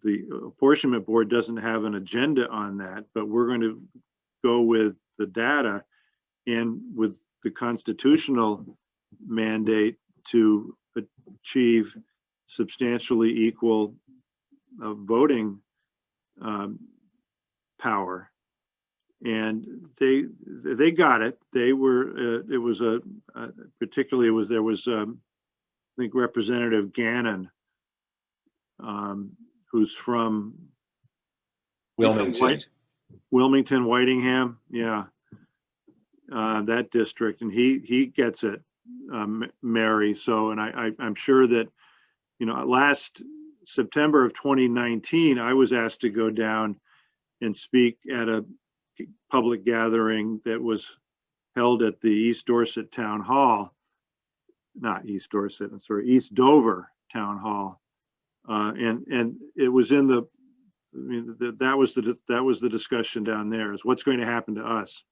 The Apportionment Board doesn't have an agenda on that, but we're going to go with the data and with the constitutional mandate to achieve substantially equal voting power. And they got it. They were, it was particularly there was I think Representative Gannon, who's from Wilmington, Whitingham, yeah, that district, and he gets it, Mary. So, and I'm sure that, last September of 2019, I was asked to go down and speak at a public gathering that was held at the East Dorset Town Hall, not East Dorset, sorry, East Dover Town Hall, and it was in the, that was the discussion down there, is what's going to happen to us.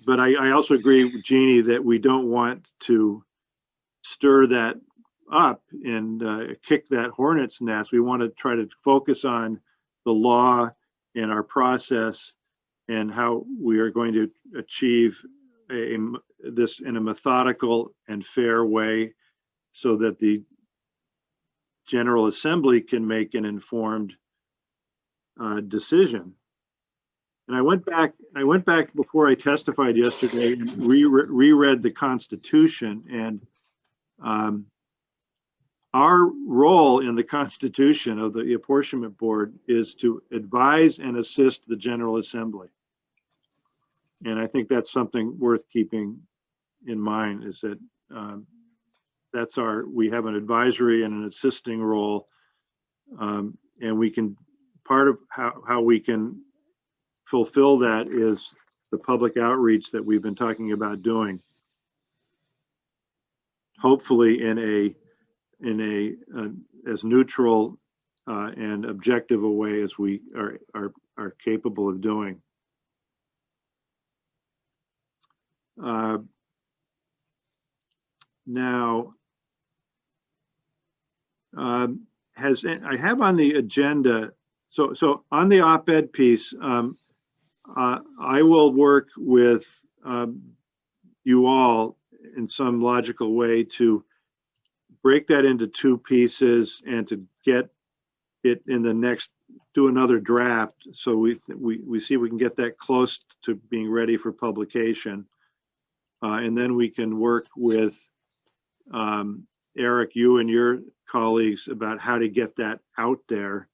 But I also agree with Jeannie that we don't want to stir that up and kick that hornet's nest. We want to try to focus on the law and our process and how we are going to achieve this in a methodical and fair way so that the General Assembly can make an informed decision. And I went back before I testified yesterday and reread the Constitution, and our role in the Constitution of the Apportionment Board is to advise and assist the General Assembly. And I think that's something worth keeping in mind, is that we have an advisory and an assisting role, and we can, part of how we can fulfill that is the public outreach that we've been talking about doing, hopefully in a as neutral and objective a way as we are capable of doing. Now, I have on the agenda, so on the op-ed piece, I will work with you all in some logical way to break that into two pieces and to get it in the next, do another draft, so we see if we can get that close to being ready for publication. And then we can work with Eric, you and your colleagues about how to get that out there.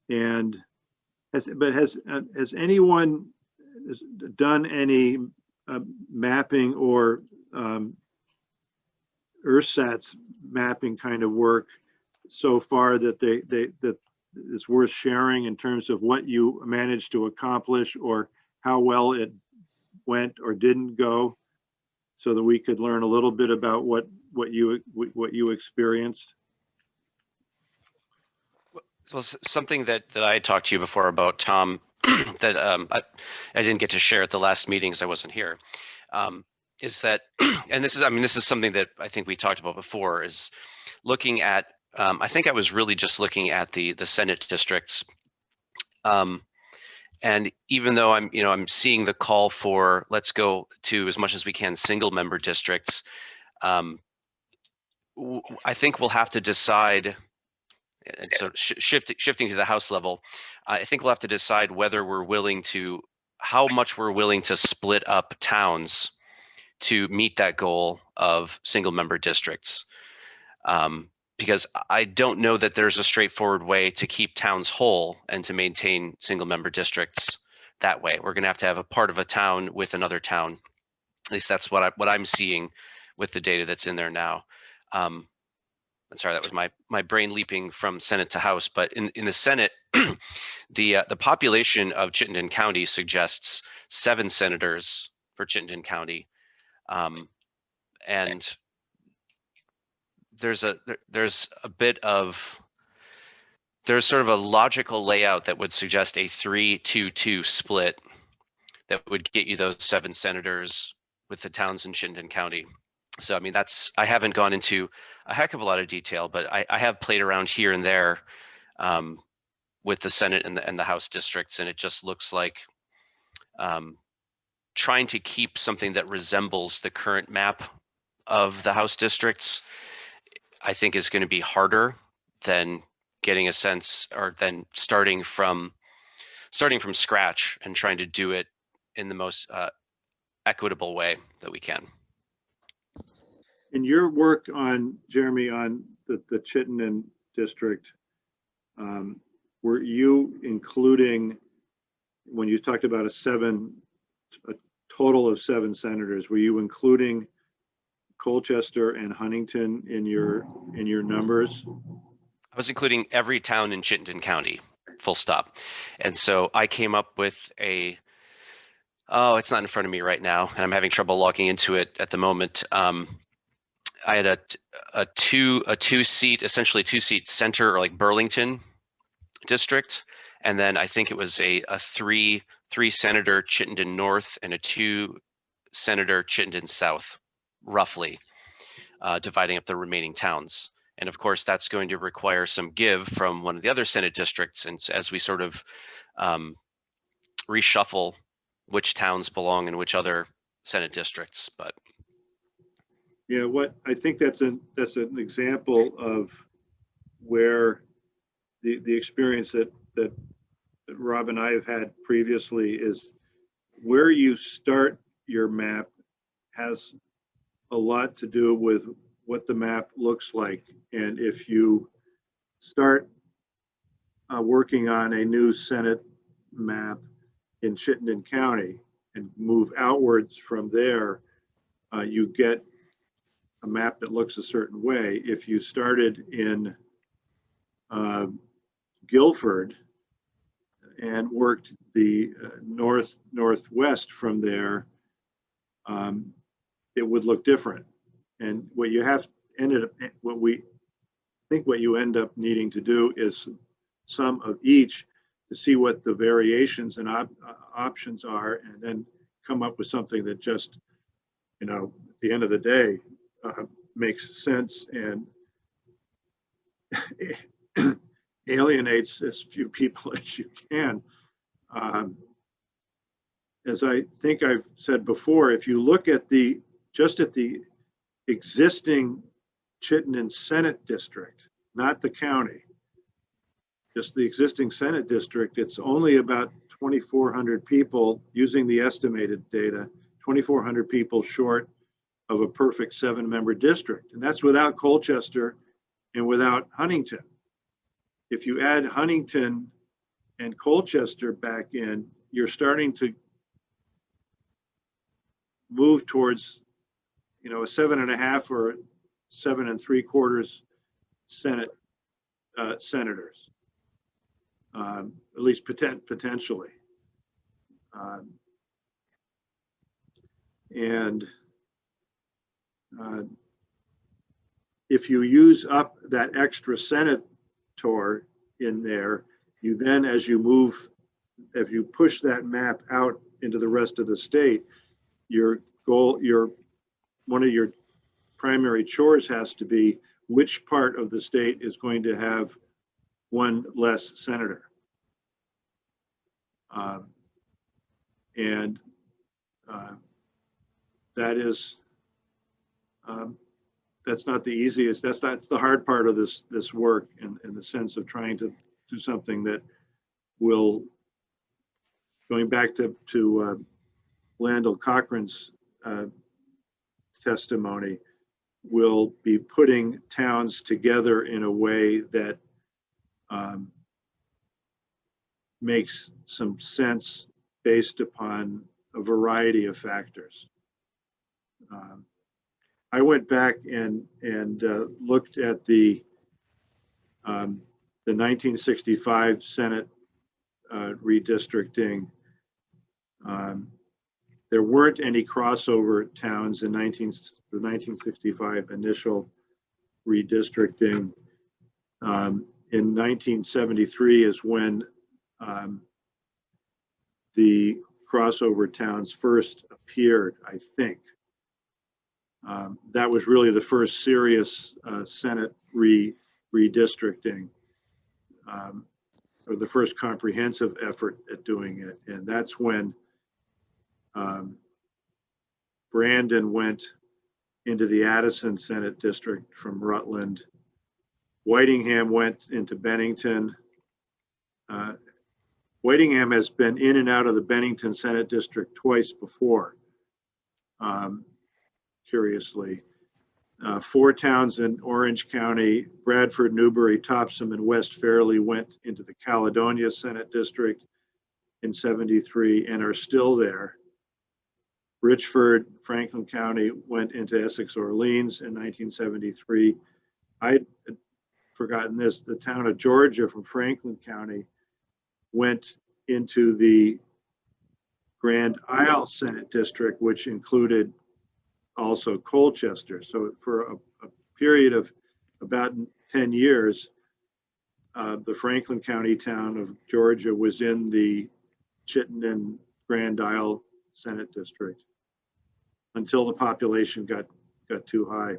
And has anyone done any mapping or ersatz mapping kind of work so far that that is worth sharing in terms of what you managed to accomplish or how well it went or didn't go, so that we could learn a little bit about what you experienced? Well, something that I talked to you before about, Tom, that I didn't get to share at the last meeting because I wasn't here, is that, and this is something that I think we talked about before, is looking at, I think I was really just looking at the Senate districts. And even though I'm seeing the call for let's go to as much as we can single member districts, I think we'll have to decide. And so shifting to the House level, I think we'll have to decide whether we're willing to, how much we're willing to split up towns to meet that goal of single member districts. Because I don't know that there's a straightforward way to keep towns whole and to maintain single member districts that way. We're going to have a part of a town with another town. At least that's what I'm seeing with the data that's in there now. I'm sorry, that was my brain leaping from Senate to House, but in the Senate, the population of Chittenden County suggests 7 senators for Chittenden County, and there's sort of a logical layout that would suggest a 3-2-2 split that would get you those 7 senators with the towns in Chittenden County. So, I mean, I haven't gone into a heck of a lot of detail, but I have played around here and there with the Senate and the House districts, and it just looks like trying to keep something that resembles the current map of the House districts, I think is going to be harder than getting a sense, or than starting from scratch and trying to do it in the most equitable way that we can. In your work on, Jeremy, on the Chittenden district, were you including, when you talked about a total of 7 senators, were you including Colchester and Huntington in your numbers? I was including every town in Chittenden County, full stop. And so I came up with it's not in front of me right now, and I'm having trouble logging into it at the moment. I had a two-seat, essentially 2-seat center, or like Burlington district. And then I think it was a three senator Chittenden North and a 2 senator Chittenden South, roughly, dividing up the remaining towns. And of course, that's going to require some give from one of the other Senate districts. And as we sort of reshuffle which towns belong in which other Senate districts, but. Yeah, what I think that's an example of where the experience that Rob and I have had previously is where you start your map has a lot to do with what the map looks like. And if you start working on a new Senate map in Chittenden County and move outwards from there, you get a map that looks a certain way. If you started in Guilford and worked the northwest from there, it would look different. And what you end up needing to do is some of each to see what the variations and options are, and then come up with something that just, at the end of the day, makes sense and alienates as few people as you can. As I think I've said before, if you look at just at the existing Chittenden Senate district, not the county, just the existing Senate district, it's only about 2,400 people, using the estimated data, 2,400 people short of a perfect 7-member district. And that's without Colchester and without Huntington. If you add Huntington and Colchester back in, you're starting to move towards, a 7.5 or 7 3/4 Senate senators, at least potentially. And if you use up that extra senator in there, you then, as you push that map out into the rest of the state, one of your primary chores has to be which part of the state is going to have one less senator. That's not the easiest. That's the hard part of this work, in the sense of trying to do something that will, going back to Landell Cochran's testimony, will be putting towns together in a way that makes some sense based upon a variety of factors. I went back and looked at the 1965 Senate redistricting. There weren't any crossover towns in the 1965 initial redistricting. In 1973 is when the crossover towns first appeared, I think. That was really the first serious Senate redistricting, or the first comprehensive effort at doing it. And that's when Brandon went into the Addison Senate district from Rutland. Whitingham went into Bennington. Whitingham has been in and out of the Bennington Senate district twice before, curiously. 4 towns in Orange County, Bradford, Newbury, Topsom, and West Fairleigh, went into the Caledonia Senate district in '73 and are still there. Richford, Franklin County went into Essex Orleans in 1973. I'd forgotten this, the town of Georgia from Franklin County went into the Grand Isle Senate district, which included also Colchester. So for a period of about 10 years, the Franklin County town of Georgia was in the Chittenden Grand Isle Senate District until the population got too high.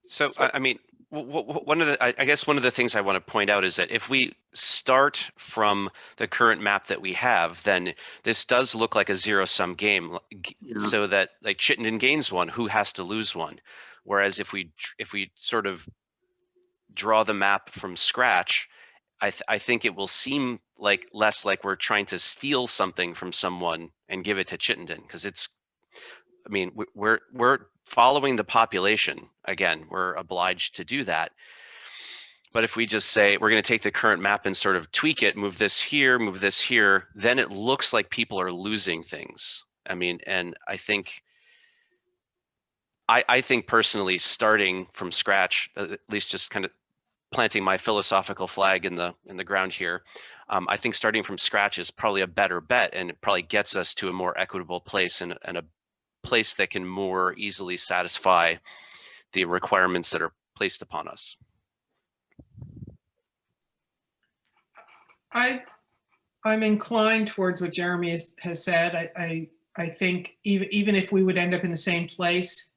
So, I mean, one of the, I guess one of the things I want to point out is that if we start from the current map that we have, then this does look like a zero-sum game. Yeah. So that like Chittenden gains one, who has to lose one? Whereas if we sort of draw the map from scratch, I think it will seem like less like we're trying to steal something from someone and give it to Chittenden, because it's, I mean, we're following the population. Again, we're obliged to do that. But if we just say we're going to take the current map and sort of tweak it, move this here, then it looks like people are losing things. I mean, and I think personally, starting from scratch, at least just kind of planting my philosophical flag in the ground here, I think starting from scratch is probably a better bet, and it probably gets us to a more equitable place and a place that can more easily satisfy the requirements that are placed upon us. I'm inclined towards what Jeremy has said. I think even if we would end up in the same place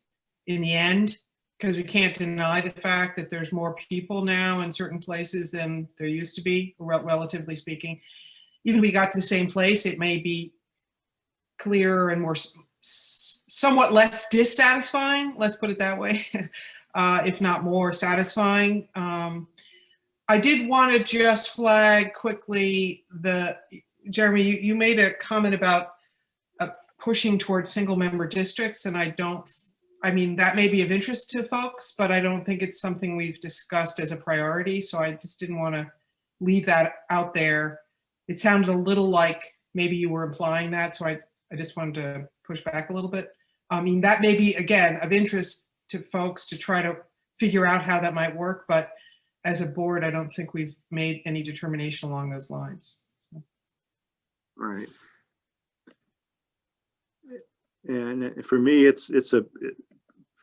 in the end, because we can't deny the fact that there's more people now in certain places than there used to be, relatively speaking. Even if we got to the same place, it may be clearer and more somewhat less dissatisfying, let's put it that way, if not more satisfying. I did want to just flag quickly Jeremy, you made a comment about pushing towards single member districts, and I mean, that may be of interest to folks, but I don't think it's something we've discussed as a priority. So I just didn't want to leave that out there. It sounded a little like maybe you were implying that. So I just wanted to push back a little bit. I mean, that may be, again, of interest to folks to try to figure out how that might work. But as a board, I don't think we've made any determination along those lines. Right. And for me, it's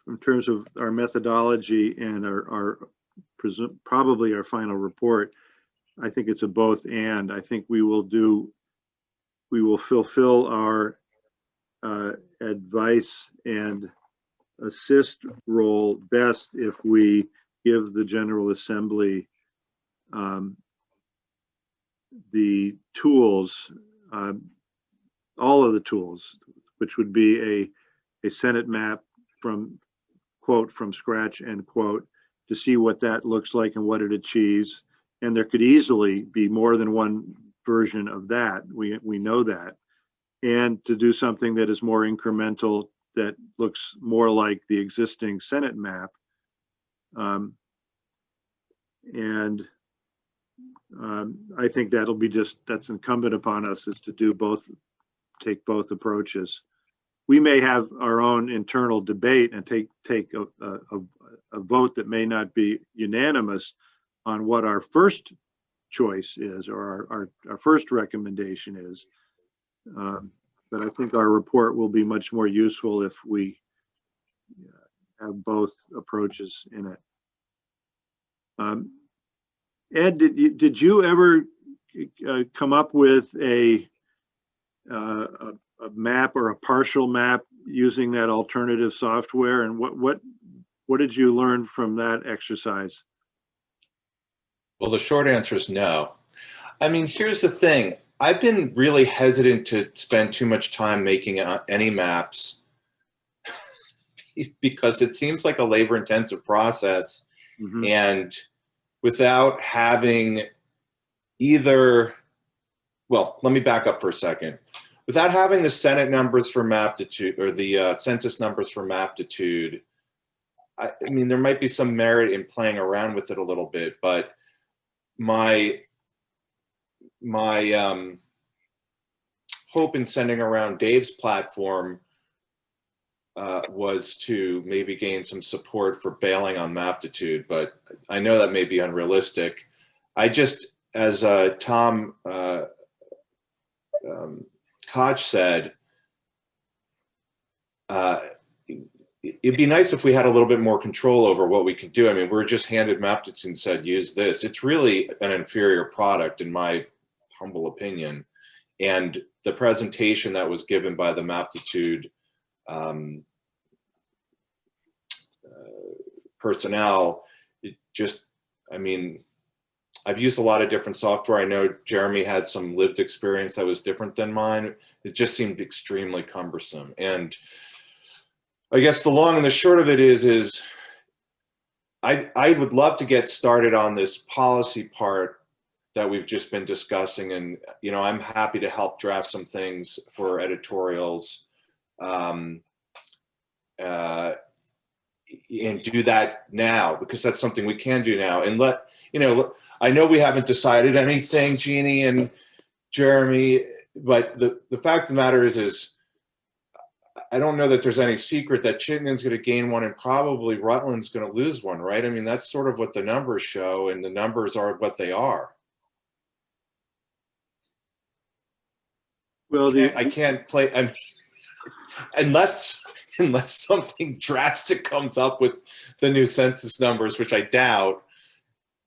in terms of our methodology and probably our final report, I think it's a both and. I think we will fulfill our advice and assist role best if we give the General Assembly the tools, all of the tools, which would be a Senate map from quote from scratch end quote, to see what that looks like and what it achieves. And there could easily be more than one version of that. We know that. And to do something that is more incremental, that looks more like the existing Senate map. I think that's incumbent upon us, is to do both, take both approaches. We may have our own internal debate and take a vote that may not be unanimous on what our first choice is, or our first recommendation is. But I think our report will be much more useful if we have both approaches in it. Ed, did you ever come up with a map or a partial map using that alternative software? And what did you learn from that exercise? Well, the short answer is no. I mean, here's the thing. I've been really hesitant to spend too much time making any maps because it seems like a labor-intensive process. Mm-hmm. And without having well, let me back up for a second. Without having the Senate numbers for Maptitude, or the census numbers for Maptitude, I mean, there might be some merit in playing around with it a little bit, but my hope in sending around Dave's platform was to maybe gain some support for bailing on Maptitude, but I know that may be unrealistic. I just, as Tom Koch said, it'd be nice if we had a little bit more control over what we could do. I mean, we're just handed Maptitude and said, use this. It's really an inferior product in my humble opinion. And the presentation that was given by the Maptitude personnel, it just, I mean, I've used a lot of different software. I know Jeremy had some lived experience that was different than mine. It just seemed extremely cumbersome. And I guess the long and the short of it is I would love to get started on this policy part that we've just been discussing. And, you know, I'm happy to help draft some things for editorials and do that now, because that's something we can do now. And let, you know, I know we haven't decided anything, Jeannie and Jeremy, but the fact of the matter is I don't know that there's any secret that Chittenden's going to gain one and probably Rutland's going to lose one, right? I mean, that's sort of what the numbers show, and the numbers are what they are. Well, I can't play unless something drastic comes up with the new census numbers, which I doubt.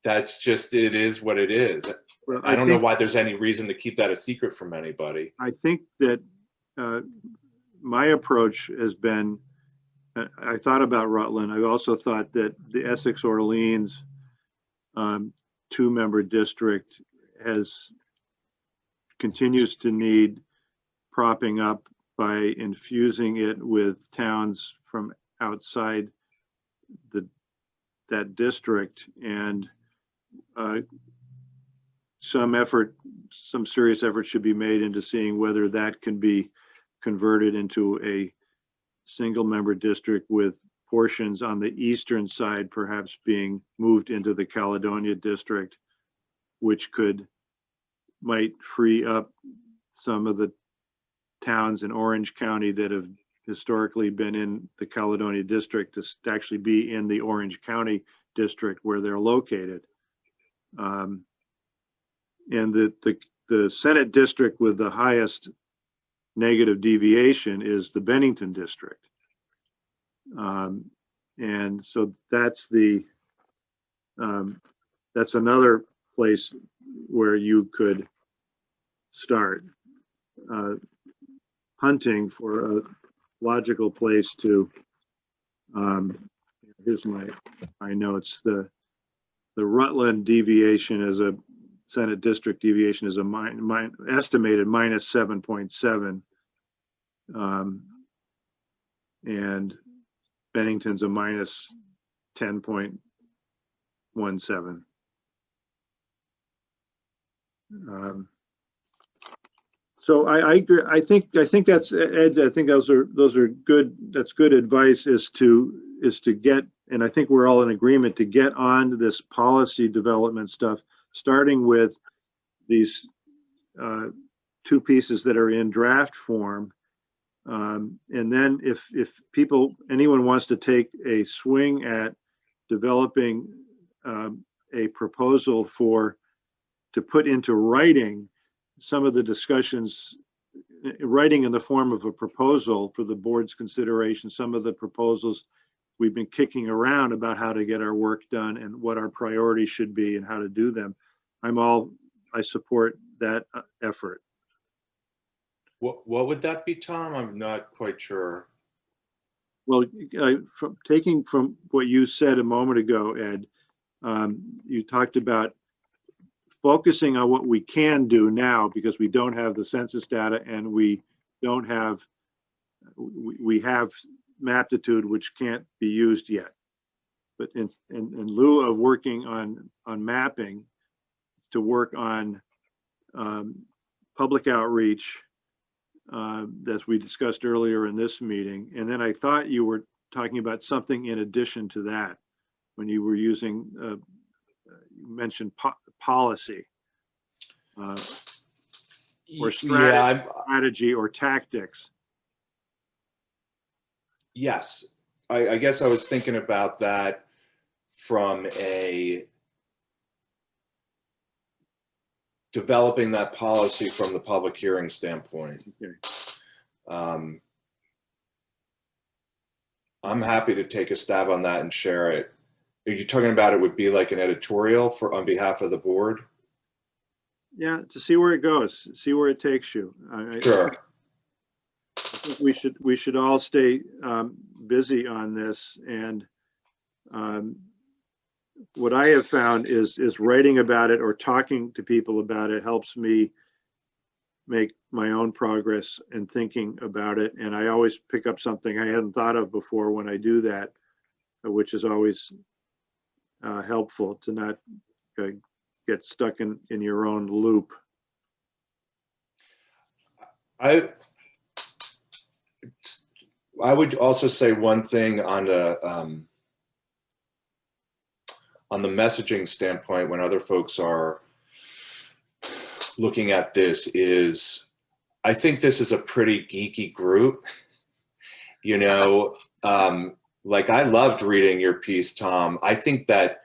That's just, it is what it is. Well, I don't know why there's any reason to keep that a secret from anybody. I think that my approach has been, I thought about Rutland. I also thought that the Essex-Orleans 2-member district continues to need propping up by infusing it with towns from outside that district, and some serious effort should be made into seeing whether that can be converted into a single member district, with portions on the eastern side perhaps being moved into the Caledonia district, which might free up some of the towns in Orange County that have historically been in the Caledonia district to actually be in the Orange County district where they're located. And the Senate district with the highest negative deviation is the Bennington district. And so that's another place where you could start hunting for a logical place to, here's my notes, the Rutland deviation as a Senate district deviation is estimated minus 7.7, and Bennington's a minus 10.17. So I agree. I think that's, Ed, I think those are good. That's good advice, is to get, and I think we're all in agreement to get on this policy development stuff, starting with these 2 pieces that are in draft form. And then if anyone wants to take a swing at developing a proposal to put into writing some of the discussions, writing in the form of a proposal for the board's consideration, some of the proposals we've been kicking around about how to get our work done and what our priorities should be and how to do them. I support that effort. What would that be, Tom? I'm not quite sure. Well, taking from what you said a moment ago, Ed, you talked about focusing on what we can do now, because we don't have the census data and we have Maptitude, which can't be used yet. But in lieu of working on mapping, to work on public outreach, as we discussed earlier in this meeting. And then I thought you were talking about something in addition to that when you were using, you mentioned policy or strategy or tactics. Yes, I guess I was thinking about that from a developing that policy from the public hearing standpoint. Okay. I'm happy to take a stab on that and share it. Are you talking about it would be like an editorial for on behalf of the board? Yeah, to see where it goes, see where it takes you. Sure. I think we should all stay busy on this, and what I have found is writing about it or talking to people about it helps me make my own progress and thinking about it. And I always pick up something I hadn't thought of before when I do that, which is always helpful to not get stuck in your own loop. I would also say one thing on the messaging standpoint when other folks are looking at this is, I think this is a pretty geeky group. You know, like I loved reading your piece, Tom. I think that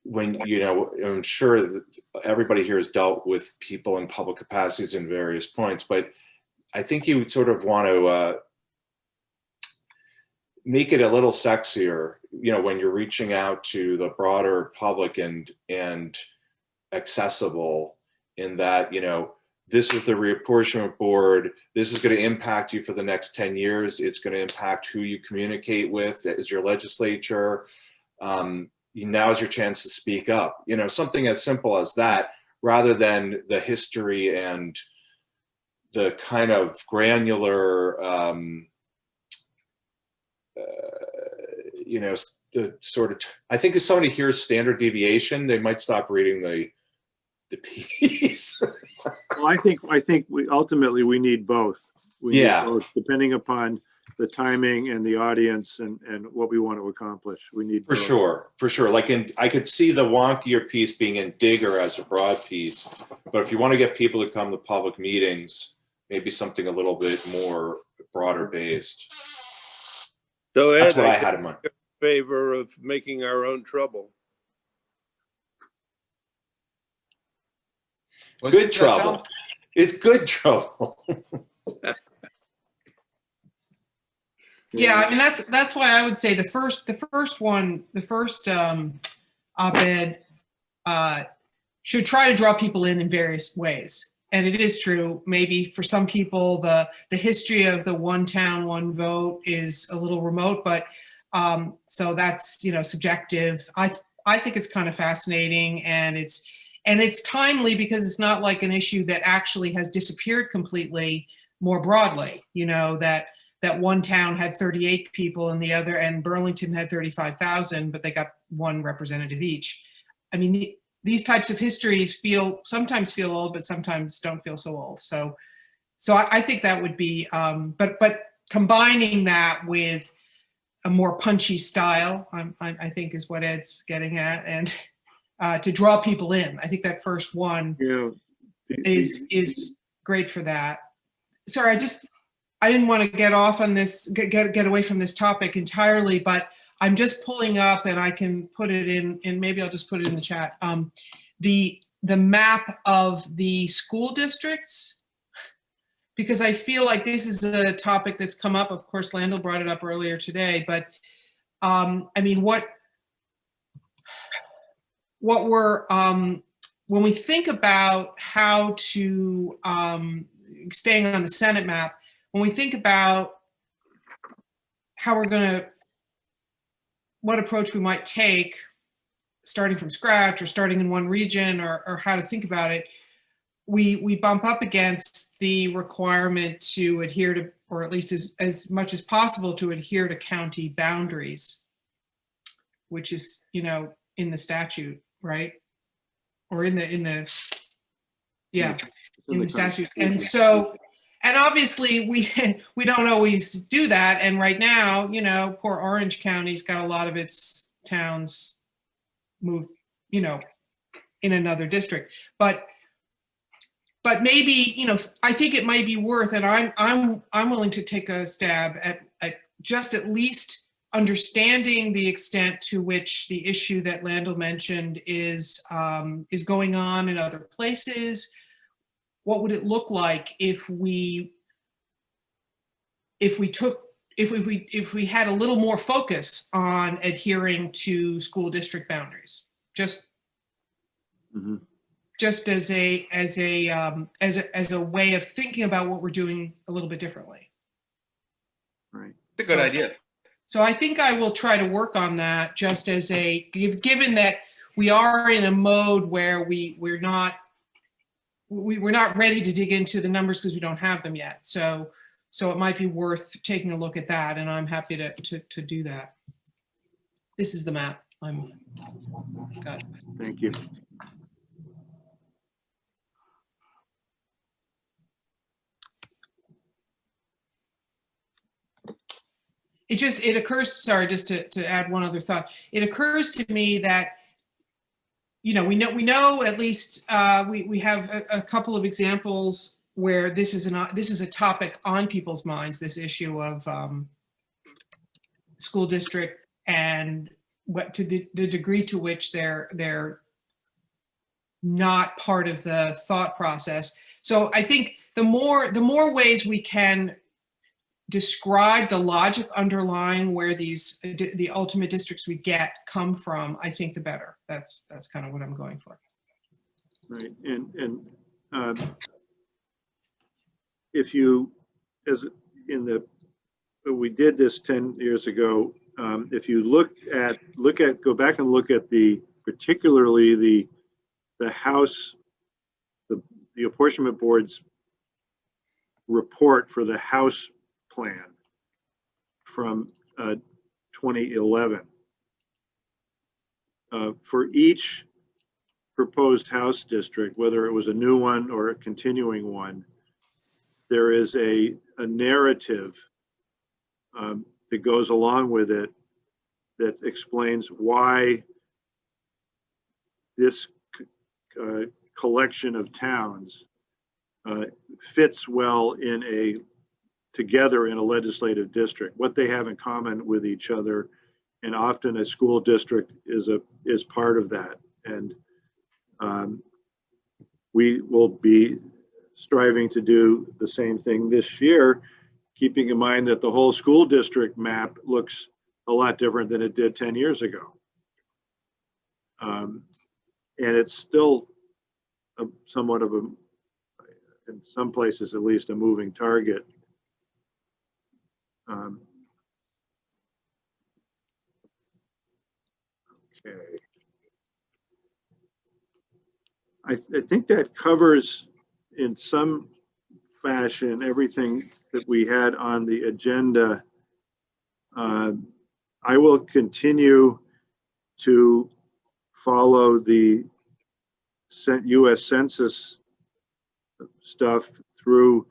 when, you know, I'm sure that everybody here has dealt with people in public capacities in various points, but I think you sort of want to make it a little sexier, you know, when you're reaching out to the broader public and accessible in that, you know, this is the reapportionment board. This is going to impact you for the next 10 years. It's going to impact who you communicate with as your legislature. Now's your chance to speak up, you know, something as simple as that, rather than the history and the kind of granular, you know, the sort of, I think if somebody hears standard deviation, they might stop reading the piece. Well, I think we ultimately we need both. We Yeah. need both, depending upon the timing and the audience and what we want to accomplish. We need For both. sure, for sure. Like I could see the wonkier piece being in Digger as a broad piece, but if you want to get people to come to public meetings, maybe something a little bit more broader based. So Ed, That's what I think had in mind. we're in favor of making our own trouble. What's Good that, trouble. Tom? It's good trouble. Yeah, I mean, that's why I would say the first op-ed should try to draw people in various ways. And it is true, maybe for some people, the history of the one town, one vote is a little remote, but so that's, you know, subjective. I think it's kind of fascinating, and it's timely because it's not like an issue that actually has disappeared completely more broadly, you know, that one town had 38 people and the other, and Burlington had 35,000, but they got one representative each. I mean, these types of histories sometimes feel old, but sometimes don't feel so old. So I think that would be, but combining that with a more punchy style, I think is what Ed's getting at, and to draw people in. I think that first one is great for that. Sorry, I didn't want to get off on this, get away from this topic entirely, but I'm just pulling up, and I can put it in, and maybe I'll just put it in the chat. The map of the school districts, because I feel like this is a topic that's come up. Of course, Landell brought it up earlier today, but I mean, what we're, when we think about how to, staying on the Senate map, when we think about how we're going to, what approach we might take, starting from scratch or starting in one region, or how to think about it, we bump up against the requirement to adhere to, or at least as much as possible to adhere to county boundaries, which is, you know, in the statute, right? Or in the statute. And so, and obviously we don't always do that. And right now, you know, poor Orange County's got a lot of its towns moved, you know, in another district. But maybe, you know, I think it might be worth, and I'm willing to take a stab at just at least understanding the extent to which the issue that Landell mentioned is going on in other places. What would it look like if we took if we had a little more focus on adhering to school district boundaries, just Mhm. just as a way of thinking about what we're doing a little bit differently. Right. It's a good idea. So I think I will try to work on that, just as given that we are in a mode where we're not ready to dig into the numbers because we don't have them yet. So it might be worth taking a look at that, and I'm happy to do that. This is the map got. Thank you. It occurs, sorry, just to add one other thought. It occurs to me that, we know at least we have a couple of examples where this is a topic on people's minds, this issue of school district and what to the degree to which they're not part of the thought process. So I think the more ways we can describe the logic underlying where the ultimate districts we get come from, I think the better. That's kind of what I'm going for. Right, and if you, we did this 10 years ago. If you go back and look at particularly the House, the Apportionment Board's report for the House plan from 2011. For each proposed House district, whether it was a new one or a continuing one, there is a narrative that goes along with it that explains why this collection of towns fits well together in a legislative district, what they have in common with each other, and often a school district is part of that. And we will be striving to do the same thing this year, keeping in mind that the whole school district map looks a lot different than it did 10 years ago. And it's still somewhat of in some places at least, a moving target. Okay. I think that covers in some fashion everything that we had on the agenda. I will continue to follow the US Census stuff through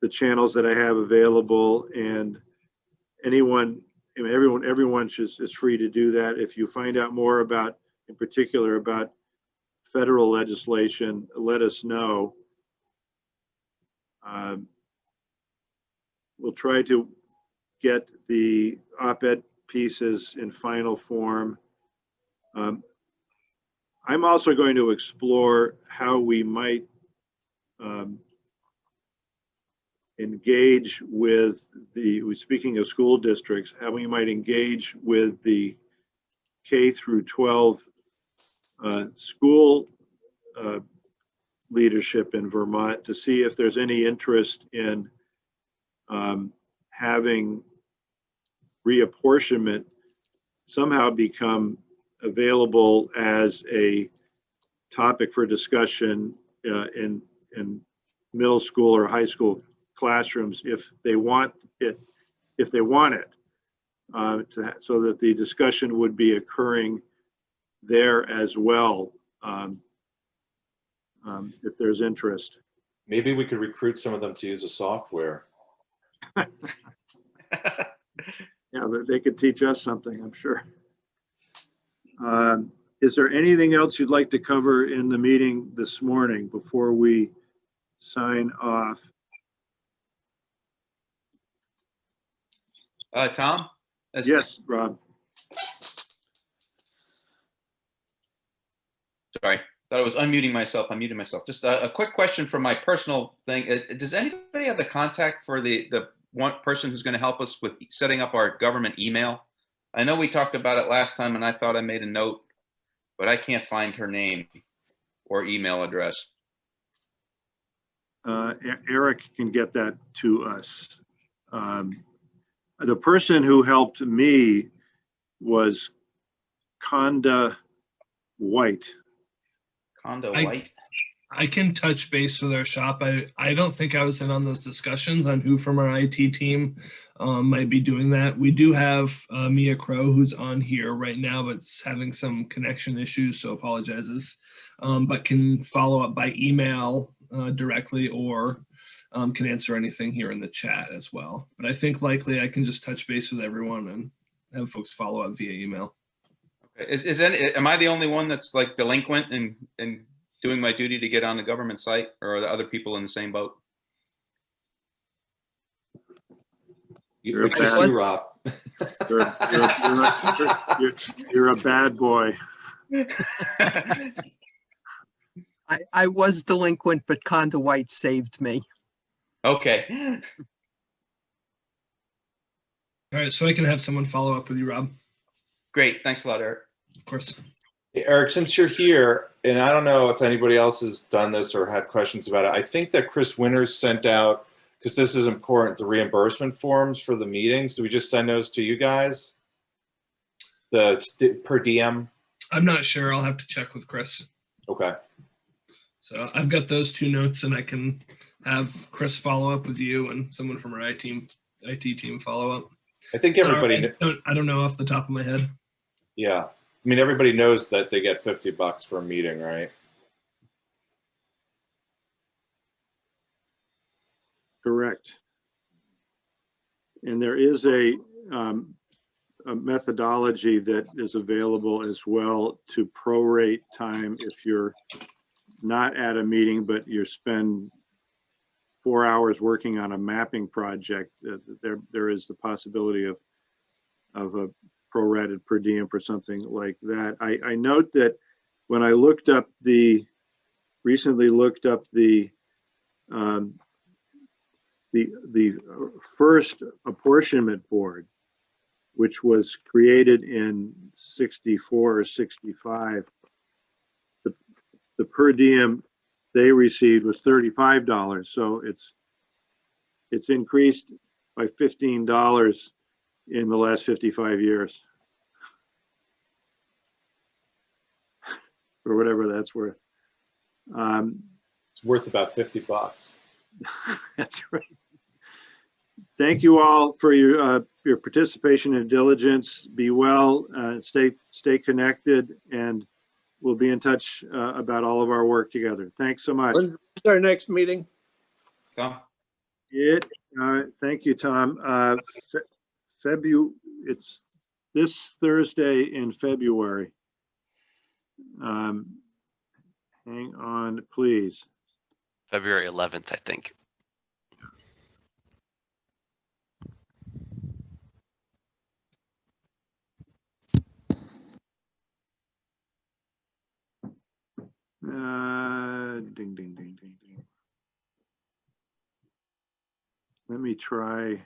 the channels that I have available, and everyone is free to do that. If you find out more in particular about federal legislation, let us know. We'll try to get the op-ed pieces in final form. I'm also going to explore how we might engage with speaking of school districts, how we might engage with the K through 12 school leadership in Vermont to see if there's any interest in having reapportionment somehow become available as a topic for discussion in middle school or high school classrooms if they want it, so that the discussion would be occurring there as well, if there's interest. Maybe we could recruit some of them to use the software. Yeah, they could teach us something, I'm sure. Is there anything else you'd like to cover in the meeting this morning before we sign off? Tom? Yes, Rob. Sorry, thought I was unmuting myself. I muted myself. Just a quick question for my personal thing. Does anybody have the contact for the one person who's going to help us with setting up our government email? I know we talked about it last time and I thought I made a note, but I can't find her name or email address. Eric can get that to us. The person who helped me was Conda White. Conda White? I can touch base with our shop. I don't think I was in on those discussions on who from our IT team might be doing that. We do have Mia Crow, who's on here right now, but it's having some connection issues, so apologizes. But can follow up by email directly, or can answer anything here in the chat as well. But I think likely I can just touch base with everyone and have folks follow up via email. Okay. Am I the only one that's like delinquent and doing my duty to get on the government site, or are the other people in the same boat? You're a bad boy. I was delinquent, but Conda White saved me. Okay. All right, so I can have someone follow up with you, Rob. Great. Thanks a lot, Eric. Of course. Hey, Eric, since you're here, and I don't know if anybody else has done this or had questions about it, I think that Chris Winters sent out, because this is important, the reimbursement forms for the meetings. Do we just send those to you guys? The per diem? I'm not sure. I'll have to check with Chris. Okay. So I've got those 2 notes, and I can have Chris follow up with you and someone from our IT team follow up. I think everybody. I don't know off the top of my head. Yeah. I mean, everybody knows that they get $50 for a meeting, right? Correct. And there is a methodology that is available as well to prorate time if you're not at a meeting, but you spend 4 hours working on a mapping project. There is the possibility of a prorated per diem for something like that. I note that when I recently looked up the first apportionment board, which was created in 64 or 65, the per diem they received was $35. So it's increased by $15 in the last 55 years, or whatever that's worth. It's worth about $50. That's right. Thank you all for your participation and diligence. Be well, stay connected, and we'll be in touch about all of our work together. Thanks so much. When's our next meeting? Tom? Thank you, Tom. It's this Thursday in February. Hang on, please. February 11th, I think. Ding, ding, ding, ding, ding. Let me try.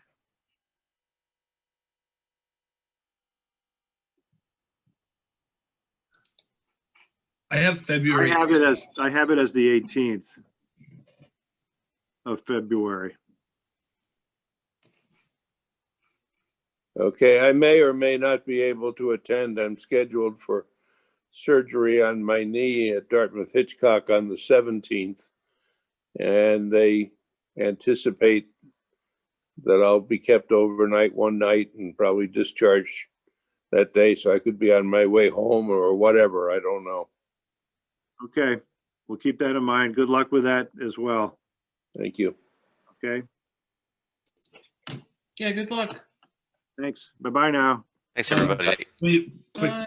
I have February. I have it as the 18th of February. Okay, I may or may not be able to attend. I'm scheduled for surgery on my knee at Dartmouth Hitchcock on the 17th. And they anticipate that I'll be kept overnight one night and probably discharged that day. So I could be on my way home or whatever, I don't know. Okay, we'll keep that in mind. Good luck with that as well. Thank you. Okay, Yeah, good luck. thanks. Bye-bye now. Thanks, everybody. Wait, quick Bye.